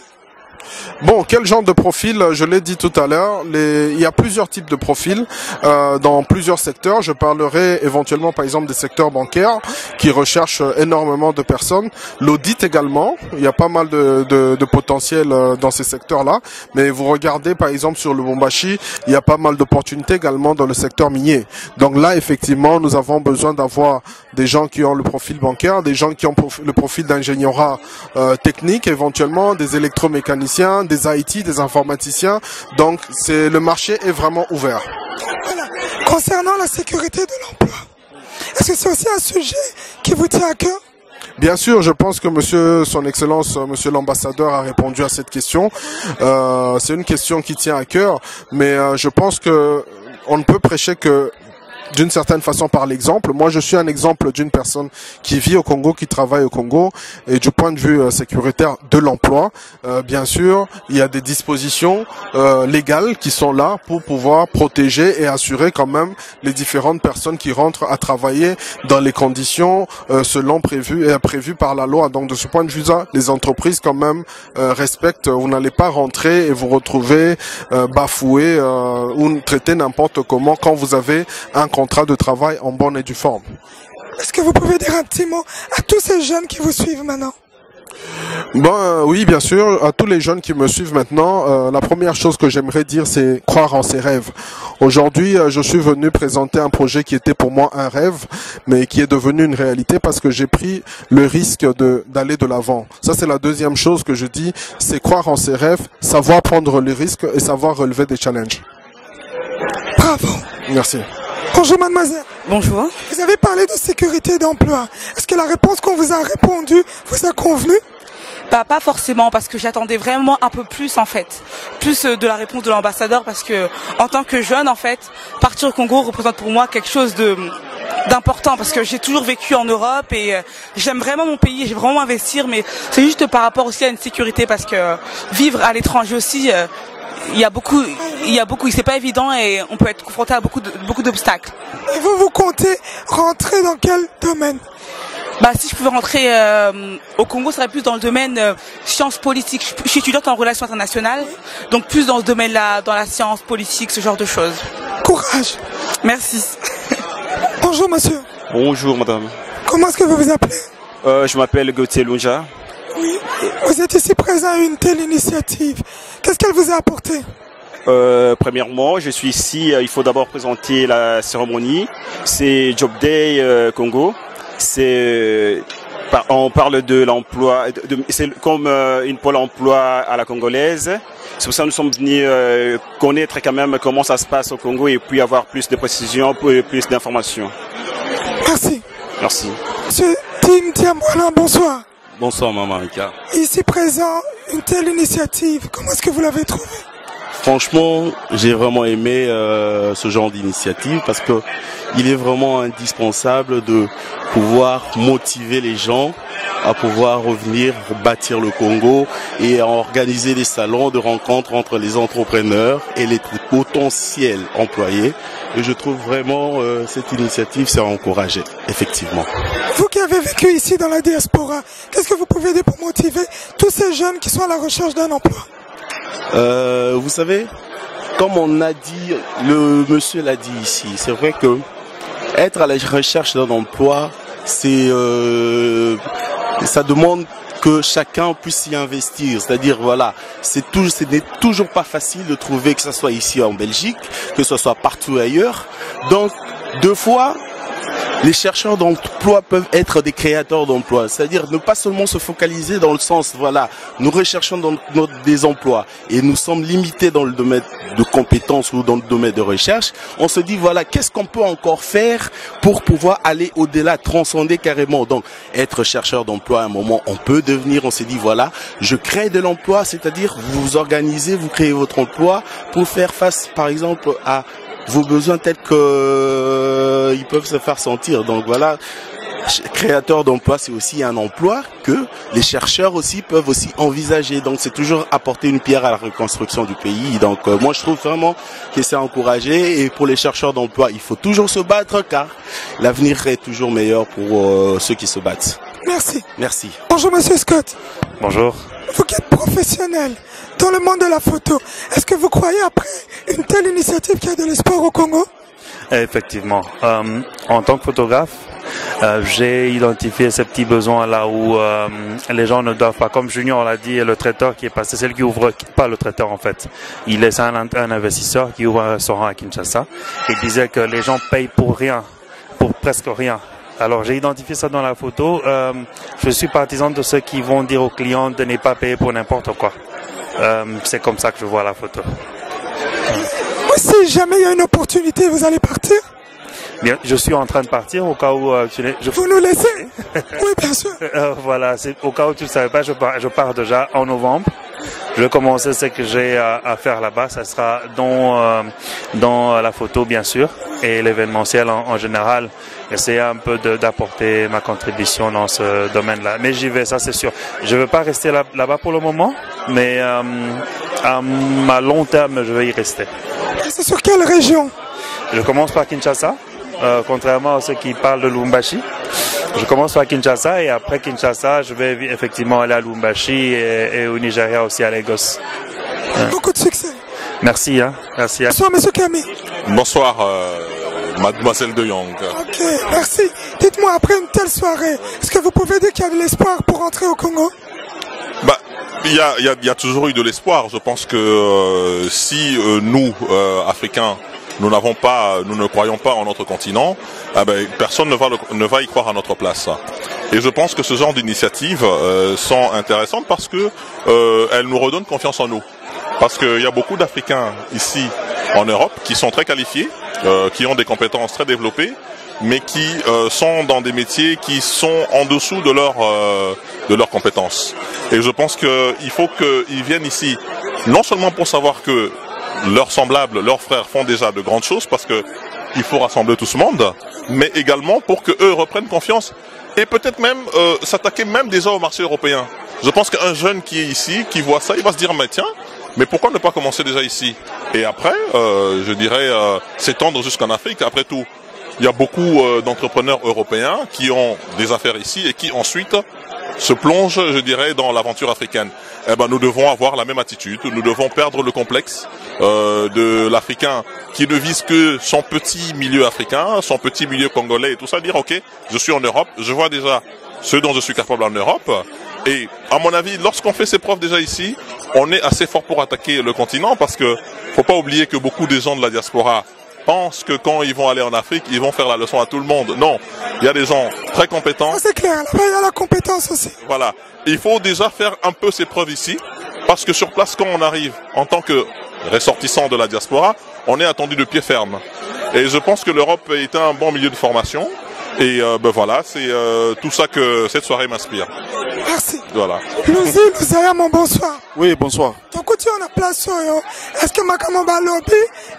Bon, quel genre de profil? Je l'ai dit tout à l'heure, il y a plusieurs types de profils dans plusieurs secteurs. Je parlerai éventuellement par exemple des secteurs bancaires qui recherchent énormément de personnes. L'audit également, il y a pas mal de potentiel dans ces secteurs-là. Mais vous regardez par exemple sur Lubumbashi, il y a pas mal d'opportunités également dans le secteur minier. Donc là, effectivement, nous avons besoin d'avoir des gens qui ont le profil bancaire, des gens qui ont le profil d'ingénierat technique, éventuellement des électromécaniciens, des IT, des informaticiens. Donc le marché est vraiment ouvert. Voilà. Concernant la sécurité de l'emploi, est-ce que c'est aussi un sujet qui vous tient à cœur? Bien sûr, je pense que son Excellence, Monsieur l'ambassadeur a répondu à cette question. C'est une question qui tient à cœur, mais je pense que on ne peut prêcher que d'une certaine façon par l'exemple. Moi, je suis un exemple d'une personne qui vit au Congo, qui travaille au Congo, et du point de vue sécuritaire de l'emploi, bien sûr, il y a des dispositions légales qui sont là pour pouvoir protéger et assurer quand même les différentes personnes qui rentrent à travailler dans les conditions selon prévues par la loi. Donc, de ce point de vue-là, les entreprises quand même respectent. Vous n'allez pas rentrer et vous retrouver bafoué ou traité n'importe comment quand vous avez un contrat de travail en bonne et due forme. Est-ce que vous pouvez dire un petit mot à tous ces jeunes qui vous suivent maintenant? Bon, oui, bien sûr, à tous les jeunes qui me suivent maintenant, la première chose que j'aimerais dire, c'est croire en ses rêves. Aujourd'hui, je suis venu présenter un projet qui était pour moi un rêve, mais qui est devenu une réalité parce que j'ai pris le risque d'aller de l'avant. Ça, c'est la deuxième chose que je dis, c'est croire en ses rêves, savoir prendre les risques et savoir relever des challenges. Bravo. Merci. Bonjour mademoiselle. Bonjour. Vous avez parlé de sécurité d'emploi. Est-ce que la réponse qu'on vous a répondue vous a convenu? Pas forcément, parce que j'attendais vraiment un peu plus en fait. Plus de la réponse de l'ambassadeur, parce que en tant que jeune en fait, partir au Congo représente pour moi quelque chose d'important, parce que j'ai toujours vécu en Europe et j'aime vraiment mon pays, j'ai vraiment investir, mais c'est juste par rapport aussi à une sécurité, parce que vivre à l'étranger aussi, il y a beaucoup, c'est pas évident et on peut être confronté à beaucoup d'obstacles. Et vous comptez rentrer dans quel domaine? Si je pouvais rentrer au Congo, ça serait plus dans le domaine sciences politiques. Je suis étudiante en relations internationales, donc plus dans ce domaine-là, dans la science politique, ce genre de choses. Courage. Merci. Bonjour monsieur. Bonjour madame. Comment est-ce que vous vous appelez? Je m'appelle Gauthier Lunja. Oui. Vous êtes ici présent à une telle initiative. Qu'est-ce qu'elle vous a apporté? Premièrement, je suis ici, il faut d'abord présenter la cérémonie. C'est Job Day Congo. On parle de l'emploi, c'est comme une pôle emploi à la congolaise. C'est pour ça que nous sommes venus connaître quand même comment ça se passe au Congo et puis avoir plus de précisions, plus d'informations. Merci. Merci. Monsieur Tim Tiamboila, bonsoir. Bonsoir Maman Rika. Ici présent, une telle initiative, comment est-ce que vous l'avez trouvée? Franchement, j'ai vraiment aimé ce genre d'initiative parce que il est vraiment indispensable de pouvoir motiver les gens à pouvoir revenir bâtir le Congo et à organiser des salons de rencontres entre les entrepreneurs et les potentiels employés. Et je trouve vraiment cette initiative, c'est à encourager, effectivement. Vous qui avez vécu ici dans la diaspora, qu'est-ce que vous pouvez dire pour motiver tous ces jeunes qui sont à la recherche d'un emploi? Vous savez, comme on a dit, le monsieur l'a dit ici, c'est vrai que être à la recherche d'un emploi, c'est ça demande que chacun puisse y investir. C'est-à-dire, voilà, ce n'est toujours pas facile de trouver, que ce soit ici en Belgique, que ce soit partout ailleurs. Donc, deux fois, les chercheurs d'emploi peuvent être des créateurs d'emplois. C'est-à-dire ne pas seulement se focaliser dans le sens, voilà, nous recherchons des emplois et nous sommes limités dans le domaine de compétences ou dans le domaine de recherche. On se dit, voilà, qu'est-ce qu'on peut encore faire pour pouvoir aller au-delà, transcender carrément. Donc, être chercheur d'emploi à un moment, on peut devenir, on s'est dit, voilà, je crée de l'emploi, c'est-à-dire vous vous organisez, vous créez votre emploi pour faire face, par exemple, à vos besoins tels que ils peuvent se faire sentir. Donc voilà, créateur d'emploi, c'est aussi un emploi que les chercheurs aussi peuvent aussi envisager. Donc c'est toujours apporter une pierre à la reconstruction du pays. Donc moi je trouve vraiment que c'est encouragé. Et pour les chercheurs d'emploi, il faut toujours se battre car l'avenir est toujours meilleur pour ceux qui se battent. Merci. Merci. Bonjour Monsieur Scott. Bonjour. Vous qui êtes professionnel dans le monde de la photo, est-ce que vous croyez après une telle initiative qu'il y a de l'espoir au Congo? Effectivement. En tant que photographe, j'ai identifié ces petits besoins là où les gens ne doivent pas, comme Junior l'a dit, le traiteur qui est passé, c'est lui qui ouvre, pas le traiteur en fait. Il est un investisseur qui ouvre un restaurant à Kinshasa. Il disait que les gens payent pour rien, pour presque rien. Alors j'ai identifié ça dans la photo. Je suis partisan de ceux qui vont dire aux clients de ne pas payer pour n'importe quoi. C'est comme ça que je vois la photo. Si jamais il y a une opportunité, vous allez partir? Bien, je suis en train de partir au cas où Vous nous laissez? Oui, bien sûr. Voilà, au cas où tu ne savais pas, je pars déjà en novembre. Je vais commencer ce que j'ai à faire là-bas. Ça sera dans la photo, bien sûr, et l'événementiel en général. Essayer un peu d'apporter ma contribution dans ce domaine-là. Mais j'y vais, ça c'est sûr. Je ne veux pas rester là-bas pour le moment, mais à long terme, je vais y rester. C'est sur quelle région? Je commence par Kinshasa, contrairement à ceux qui parlent de Lubumbashi. Je commence par Kinshasa et après Kinshasa, je vais effectivement aller à Lubumbashi et au Nigeria aussi à Lagos. Beaucoup de succès. Merci. Merci. Bonsoir, Monsieur Kami. Bonsoir, Mademoiselle de Jong. Ok, merci. Dites-moi, après une telle soirée, est-ce que vous pouvez dire qu'il y a de l'espoir pour rentrer au Congo? Il y a toujours eu de l'espoir. Je pense que si nous, Africains, nous ne croyons pas en notre continent, personne ne va y croire à notre place. Et je pense que ce genre d'initiatives sont intéressantes parce que elles nous redonnent confiance en nous. Parce qu'il y a beaucoup d'Africains ici en Europe qui sont très qualifiés, qui ont des compétences très développées, mais qui sont dans des métiers qui sont en dessous de leurs compétences. Et je pense qu'il faut qu'ils viennent ici, non seulement pour savoir que leurs semblables, leurs frères font déjà de grandes choses, parce qu'il faut rassembler tout ce monde, mais également pour qu'eux reprennent confiance et peut-être même s'attaquer même déjà au marché européen. Je pense qu'un jeune qui est ici, qui voit ça, il va se dire, mais tiens, mais pourquoi ne pas commencer déjà ici? Et après, je dirais, s'étendre jusqu'en Afrique. Après tout, il y a beaucoup d'entrepreneurs européens qui ont des affaires ici et qui ensuite se plongent, je dirais, dans l'aventure africaine. Eh ben, nous devons avoir la même attitude. Nous devons perdre le complexe de l'Africain qui ne vise que son petit milieu africain, son petit milieu congolais et tout ça. Dire, ok, je suis en Europe, je vois déjà ce dont je suis capable en Europe. Et à mon avis, lorsqu'on fait ses preuves déjà ici, on est assez fort pour attaquer le continent parce que faut pas oublier que beaucoup des gens de la diaspora pensent que quand ils vont aller en Afrique, ils vont faire la leçon à tout le monde. Non, il y a des gens très compétents. C'est clair, là-bas il y a la compétence aussi. Voilà, il faut déjà faire un peu ses preuves ici parce que sur place, quand on arrive en tant que ressortissant de la diaspora, on est attendu de pied ferme. Et je pense que l'Europe est un bon milieu de formation. Et voilà, c'est tout ça que cette soirée m'inspire. Merci. Voilà. Nous ayons bonsoir. Oui, bonsoir. Donc, tu as une place, est-ce que Makamamba lobby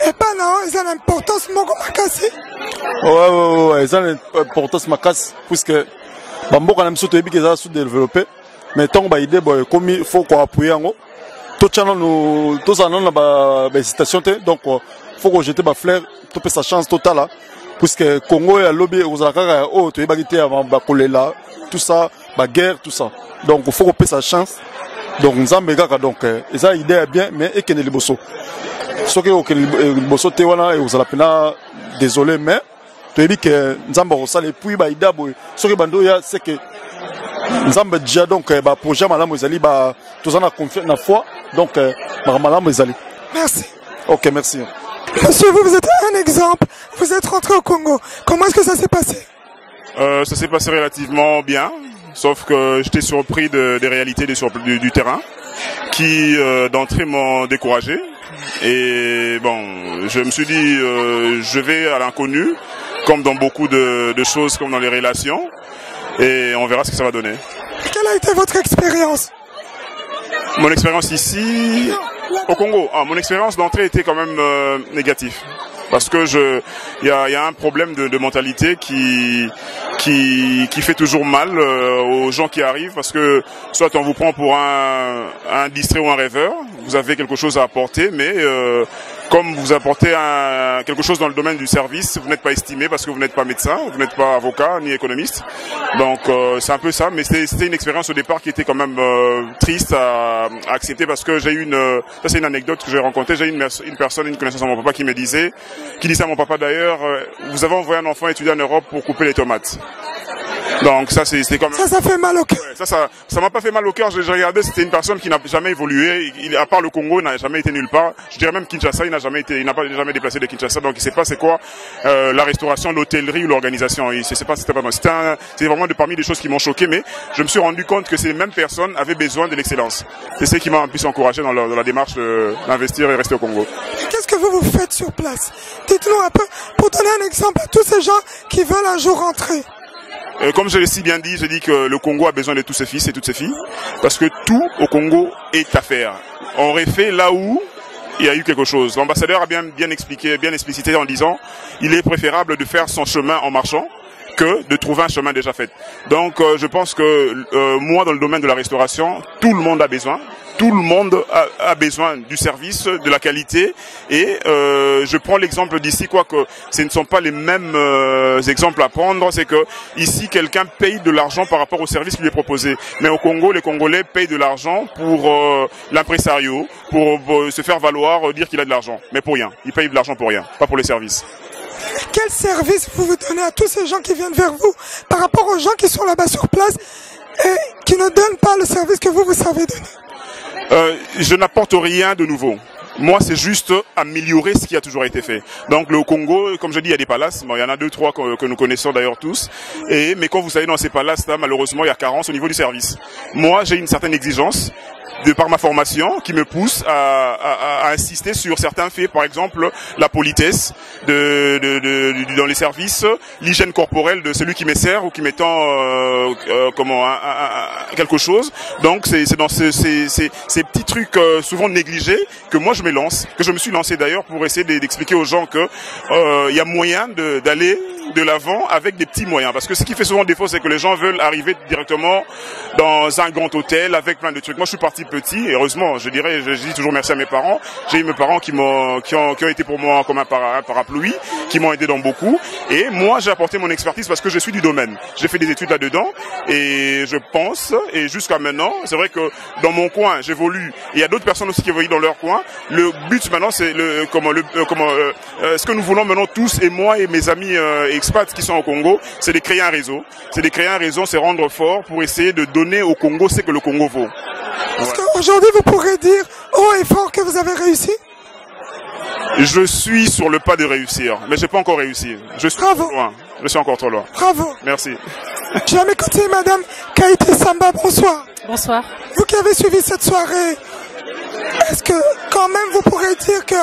et pas non, ils ont l'importance Moko Makasi? Ouais, ils ont l'importance Makasi, puisque Bambo quand même surtout qu'ils ont sous-développé, mais tant que l'idée, comme il faut qu'on appuie en haut, tout ça nous, tout ça non, hésitation, donc faut qu'on jette ma fleur, tout peut sa chance totale. Puisque Congo et lobby aux Alakara, oh, tu es baguette avant Bakolela, tout ça, la guerre, tout ça. Donc il faut qu'on paie sa chance. Donc nous avons donc ils ont idée bien, mais et qu'il y a les bosso. Ce que les bosso tewana et aux Alapena, désolé, mais tu as dit que nous avons ça les puis baïda boy. Ce que bandoya c'est que nous avons déjà donc projet malam ezali tout ça na confiance na foi donc malam ezali. Merci. Ok, merci. Monsieur, vous êtes un exemple, vous êtes rentré au Congo. Comment est-ce que ça s'est passé? Ça s'est passé relativement bien, sauf que j'étais surpris des réalités du terrain, qui d'entrée m'ont découragé. Et bon, je me suis dit, je vais à l'inconnu, comme dans beaucoup de choses, comme dans les relations, et on verra ce que ça va donner. Quelle a été votre expérience? Mon expérience ici, au Congo, mon expérience d'entrée était quand même négative. Parce que il y a un problème de mentalité qui fait toujours mal aux gens qui arrivent, parce que soit on vous prend pour un distrait ou un rêveur, vous avez quelque chose à apporter, mais comme vous apportez quelque chose dans le domaine du service, vous n'êtes pas estimé parce que vous n'êtes pas médecin, vous n'êtes pas avocat ni économiste. Donc c'est un peu ça, mais c'était une expérience au départ qui était quand même triste à accepter, parce que j'ai eu ça c'est une anecdote que j'ai rencontrée, j'ai eu une personne, une connaissance à mon papa qui disait à mon papa d'ailleurs, vous avez envoyé un enfant étudier en Europe pour couper les tomates. Donc ça c'est quand même... Ça fait mal au cœur. Ouais, ça m'a pas fait mal au cœur. J'ai regardé, c'était une personne qui n'a jamais évolué. À part le Congo, il n'a jamais été nulle part. Je dirais même Kinshasa, il n'a jamais déplacé de Kinshasa. Donc il sait pas c'est quoi la restauration, l'hôtellerie ou l'organisation. Il sait pas c'était pas moi. C'est vraiment parmi les choses qui m'ont choqué. Mais je me suis rendu compte que ces mêmes personnes avaient besoin de l'excellence. C'est ce qui m'a en plus encouragé dans la démarche d'investir et rester au Congo. Qu'est-ce que vous faites sur place? Dites-nous un peu pour donner un exemple à tous ces gens qui veulent un jour rentrer. Comme je l'ai si bien dit, j'ai dit que le Congo a besoin de tous ses fils et toutes ses filles, parce que tout au Congo est à faire. On aurait fait là où il y a eu quelque chose. L'ambassadeur a bien expliqué, bien explicité en disant, il est préférable de faire son chemin en marchant que de trouver un chemin déjà fait. Donc je pense que moi, dans le domaine de la restauration, tout le monde a besoin. Tout le monde a besoin du service, de la qualité, et je prends l'exemple d'ici, quoique ce ne sont pas les mêmes exemples à prendre. C'est que ici quelqu'un paye de l'argent par rapport au service qui lui est proposé, mais au Congo les Congolais payent de l'argent pour l'impresario, pour se faire valoir, dire qu'il a de l'argent, mais pour rien. Il paye de l'argent pour rien, pas pour les services. Quel service vous donnez à tous ces gens qui viennent vers vous par rapport aux gens qui sont là-bas sur place et qui ne donnent pas le service que vous savez donner? Je n'apporte rien de nouveau. Moi, c'est juste améliorer ce qui a toujours été fait. Donc, le Congo, comme je dis, il y a des palaces. Bon, il y en a 2, 3 que nous connaissons d'ailleurs tous. Mais quand vous allez dans ces palaces-là, malheureusement, il y a carence au niveau du service. Moi, j'ai une certaine exigence de par ma formation qui me pousse à insister sur certains faits, par exemple la politesse dans les services, l'hygiène corporelle de celui qui me sert ou qui m'étend quelque chose. Donc c'est dans ces petits trucs souvent négligés que moi je me lance, que je me suis lancé d'ailleurs pour essayer d'expliquer aux gens que il y a moyen d'aller de l'avant avec des petits moyens, parce que ce qui fait souvent défaut, c'est que les gens veulent arriver directement dans un grand hôtel avec plein de trucs. Moi je suis parti petit, heureusement, je dis toujours merci à mes parents. J'ai eu mes parents qui ont été pour moi comme un parapluie, qui m'ont aidé dans beaucoup. Et moi, j'ai apporté mon expertise parce que je suis du domaine. J'ai fait des études là-dedans et je pense, et jusqu'à maintenant, c'est vrai que dans mon coin, j'évolue. Il y a d'autres personnes aussi qui évoluent dans leur coin. Le but maintenant, c'est ce que nous voulons maintenant tous, et moi et mes amis expats qui sont au Congo, c'est de créer un réseau. C'est de créer un réseau, c'est rendre fort pour essayer de donner au Congo ce que le Congo vaut. Est-ce qu'aujourd'hui vous pourrez dire haut et fort que vous avez réussi? Je suis sur le pas de réussir, mais j'ai pas encore réussi. Je suis trop loin. Je suis encore trop loin. Bravo. Merci. J'ai à mes côtés Madame Kaïti Samba, bonsoir. Bonsoir. Vous qui avez suivi cette soirée, est-ce que quand même vous pourrez dire que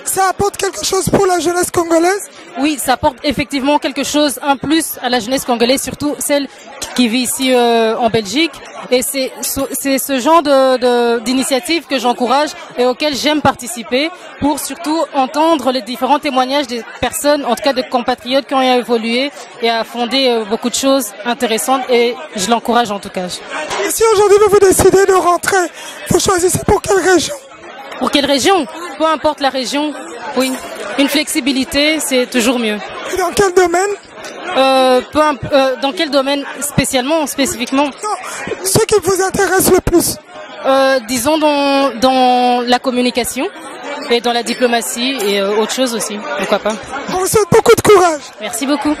ça apporte quelque chose pour la jeunesse congolaise? Oui, ça apporte effectivement quelque chose, un plus à la jeunesse congolaise, surtout celle qui vit ici en Belgique. Et c'est ce genre d'initiative que j'encourage et auquel j'aime participer pour surtout entendre les différents témoignages des personnes, en tout cas des compatriotes qui ont évolué et a fondé beaucoup de choses intéressantes, et je l'encourage en tout cas. Et si aujourd'hui vous décidez de rentrer, vous choisissez pour quelle région? Pour quelle région? Peu importe la région, oui. Une flexibilité, c'est toujours mieux. Et dans quel domaine? Dans quel domaine spécifiquement? Non, ce qui vous intéresse le plus. Disons dans la communication et dans la diplomatie et autre chose aussi, pourquoi pas. On vous souhaite beaucoup de courage. Merci beaucoup.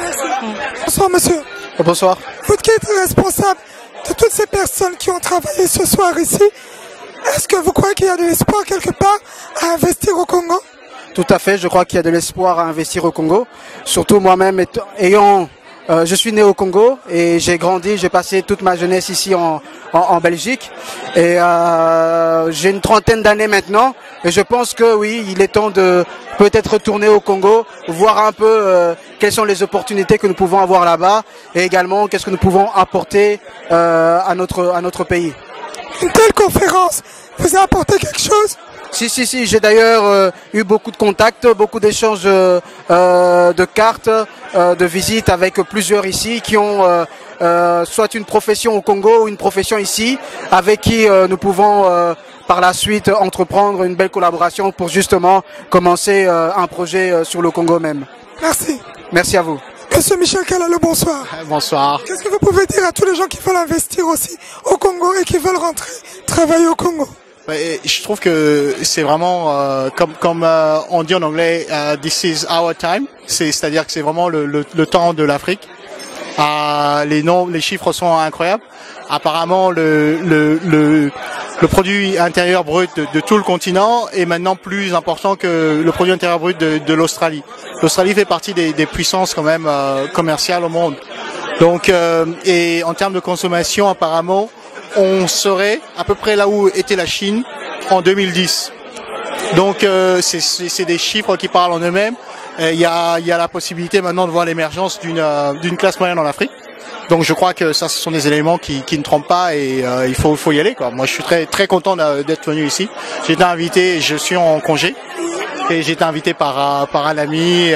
Bonsoir monsieur. Bonsoir. Vous qui êtes responsable de toutes ces personnes qui ont travaillé ce soir ici, est-ce que vous croyez qu'il y a de l'espoir quelque part à investir au Congo? Tout à fait, je crois qu'il y a de l'espoir à investir au Congo. Surtout moi-même, je suis né au Congo et j'ai grandi, j'ai passé toute ma jeunesse ici en Belgique. Et j'ai une trentaine d'années maintenant. Et je pense que oui, il est temps de peut-être retourner au Congo, voir un peu quelles sont les opportunités que nous pouvons avoir là-bas. Et également, qu'est-ce que nous pouvons apporter à notre pays. Une telle conférence vous a apporté quelque chose? Si, j'ai d'ailleurs eu beaucoup de contacts, beaucoup d'échanges de cartes, de visites avec plusieurs ici qui ont soit une profession au Congo ou une profession ici, avec qui nous pouvons par la suite entreprendre une belle collaboration pour justement commencer un projet sur le Congo même. Merci. Merci à vous. Monsieur Michel Kalalo, bonsoir. Bonsoir. Qu'est-ce que vous pouvez dire à tous les gens qui veulent investir aussi au Congo et qui veulent rentrer travailler au Congo? Je trouve que c'est vraiment comme on dit en anglais, this is our time. C'est-à-dire que c'est vraiment le temps de l'Afrique. Les chiffres sont incroyables. Apparemment, le produit intérieur brut de tout le continent est maintenant plus important que le produit intérieur brut de l'Australie. L'Australie fait partie des puissances quand même commerciales au monde. Donc, et en termes de consommation, apparemment, on serait à peu près là où était la Chine en 2010. Donc c'est des chiffres qui parlent en eux-mêmes. Il y a la possibilité maintenant de voir l'émergence d'une classe moyenne en Afrique. Donc je crois que ça, ce sont des éléments qui ne trompent pas et il faut y aller, quoi. Moi je suis très content d'être venu ici. J'ai été invité, je suis en congé et j'ai été invité par un ami,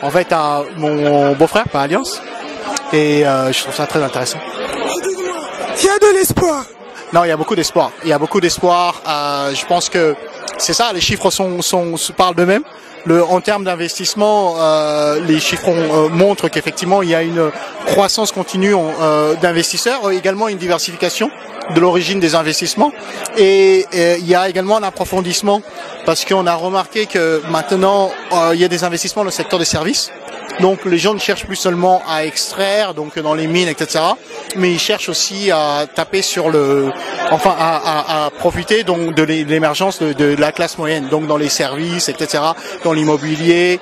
en fait à mon beau-frère par Alliance, et je trouve ça très intéressant. Il y a de l'espoir. Non, il y a beaucoup d'espoir. Il y a beaucoup d'espoir. Je pense que c'est ça. Les chiffres parlent d'eux-mêmes. En termes d'investissement, les chiffres montrent qu'effectivement il y a une croissance continue d'investisseurs, également une diversification de l'origine des investissements, et il y a également un approfondissement parce qu'on a remarqué que maintenant il y a des investissements dans le secteur des services. Donc les gens ne cherchent plus seulement à extraire, donc dans les mines, etc., mais ils cherchent aussi à taper sur à profiter donc de l'émergence de la classe moyenne, donc dans les services, etc., dans l'immobilier.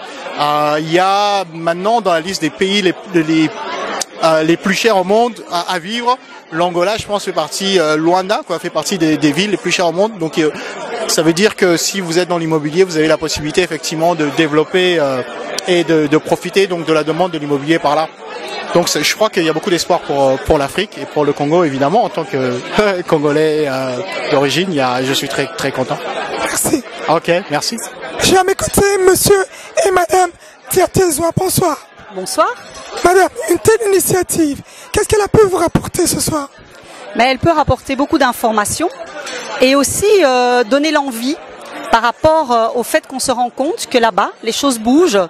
Il y a maintenant dans la liste des pays les plus chers au monde à vivre, l'Angola, je pense, fait partie, Luanda, fait partie des villes les plus chères au monde. Donc ça veut dire que si vous êtes dans l'immobilier, vous avez la possibilité effectivement de développer et de profiter donc de la demande de l'immobilier par là. Donc je crois qu'il y a beaucoup d'espoir pour l'Afrique et pour le Congo, évidemment. En tant que Congolais d'origine, je suis très content. Merci. Ok, merci. J'ai à mes côtés monsieur et madame Tiertezoa. Bonsoir. Bonsoir. Madame, une telle initiative, qu'est-ce qu'elle a pu vous rapporter ce soir? Mais elle peut rapporter beaucoup d'informations et aussi donner l'envie par rapport au fait qu'on se rend compte que là-bas, les choses bougent,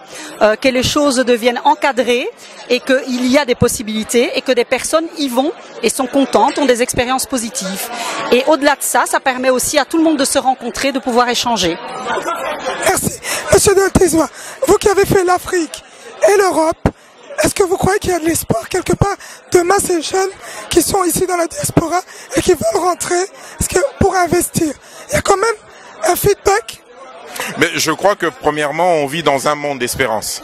que les choses deviennent encadrées et qu'il y a des possibilités et que des personnes y vont et sont contentes, ont des expériences positives. Et au-delà de ça, ça permet aussi à tout le monde de se rencontrer, de pouvoir échanger. Merci. Monsieur Deltesma, vous qui avez fait l'Afrique et l'Europe, est-ce que vous croyez qu'il y a de l'espoir quelque part demain ces jeunes qui sont ici dans la diaspora et qui veulent rentrer pour investir? Il y a quand même un feedback? Mais je crois que premièrement, on vit dans un monde d'espérance.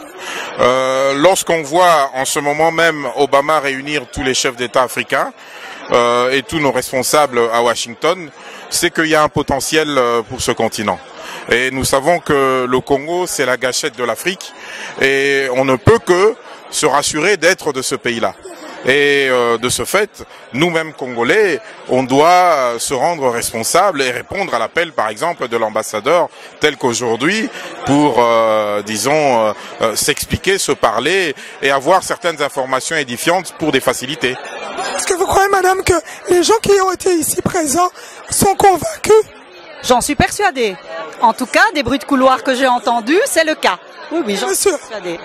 Lorsqu'on voit en ce moment même Obama réunir tous les chefs d'État africains et tous nos responsables à Washington, c'est qu'il y a un potentiel pour ce continent. Et nous savons que le Congo, c'est la gâchette de l'Afrique et on ne peut que se rassurer d'être de ce pays-là. Et de ce fait, nous-mêmes Congolais, on doit se rendre responsables et répondre à l'appel, par exemple, de l'ambassadeur, tel qu'aujourd'hui, pour, disons, s'expliquer, se parler et avoir certaines informations édifiantes pour des facilités. Est-ce que vous croyez, madame, que les gens qui ont été ici présents sont convaincus? J'en suis persuadée. En tout cas, des bruits de couloir que j'ai entendus, c'est le cas. Oui, j'en suis persuadée.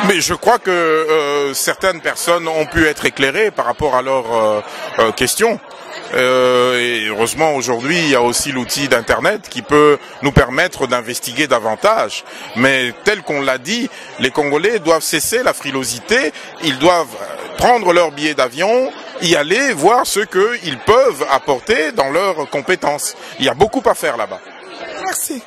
Mais je crois que certaines personnes ont pu être éclairées par rapport à leurs questions. Et heureusement, aujourd'hui, il y a aussi l'outil d'Internet qui peut nous permettre d'investiguer davantage. Mais tel qu'on l'a dit, les Congolais doivent cesser la frilosité. Ils doivent prendre leur billet d'avion, y aller, voir ce qu'ils peuvent apporter dans leurs compétences. Il y a beaucoup à faire là-bas. Merci.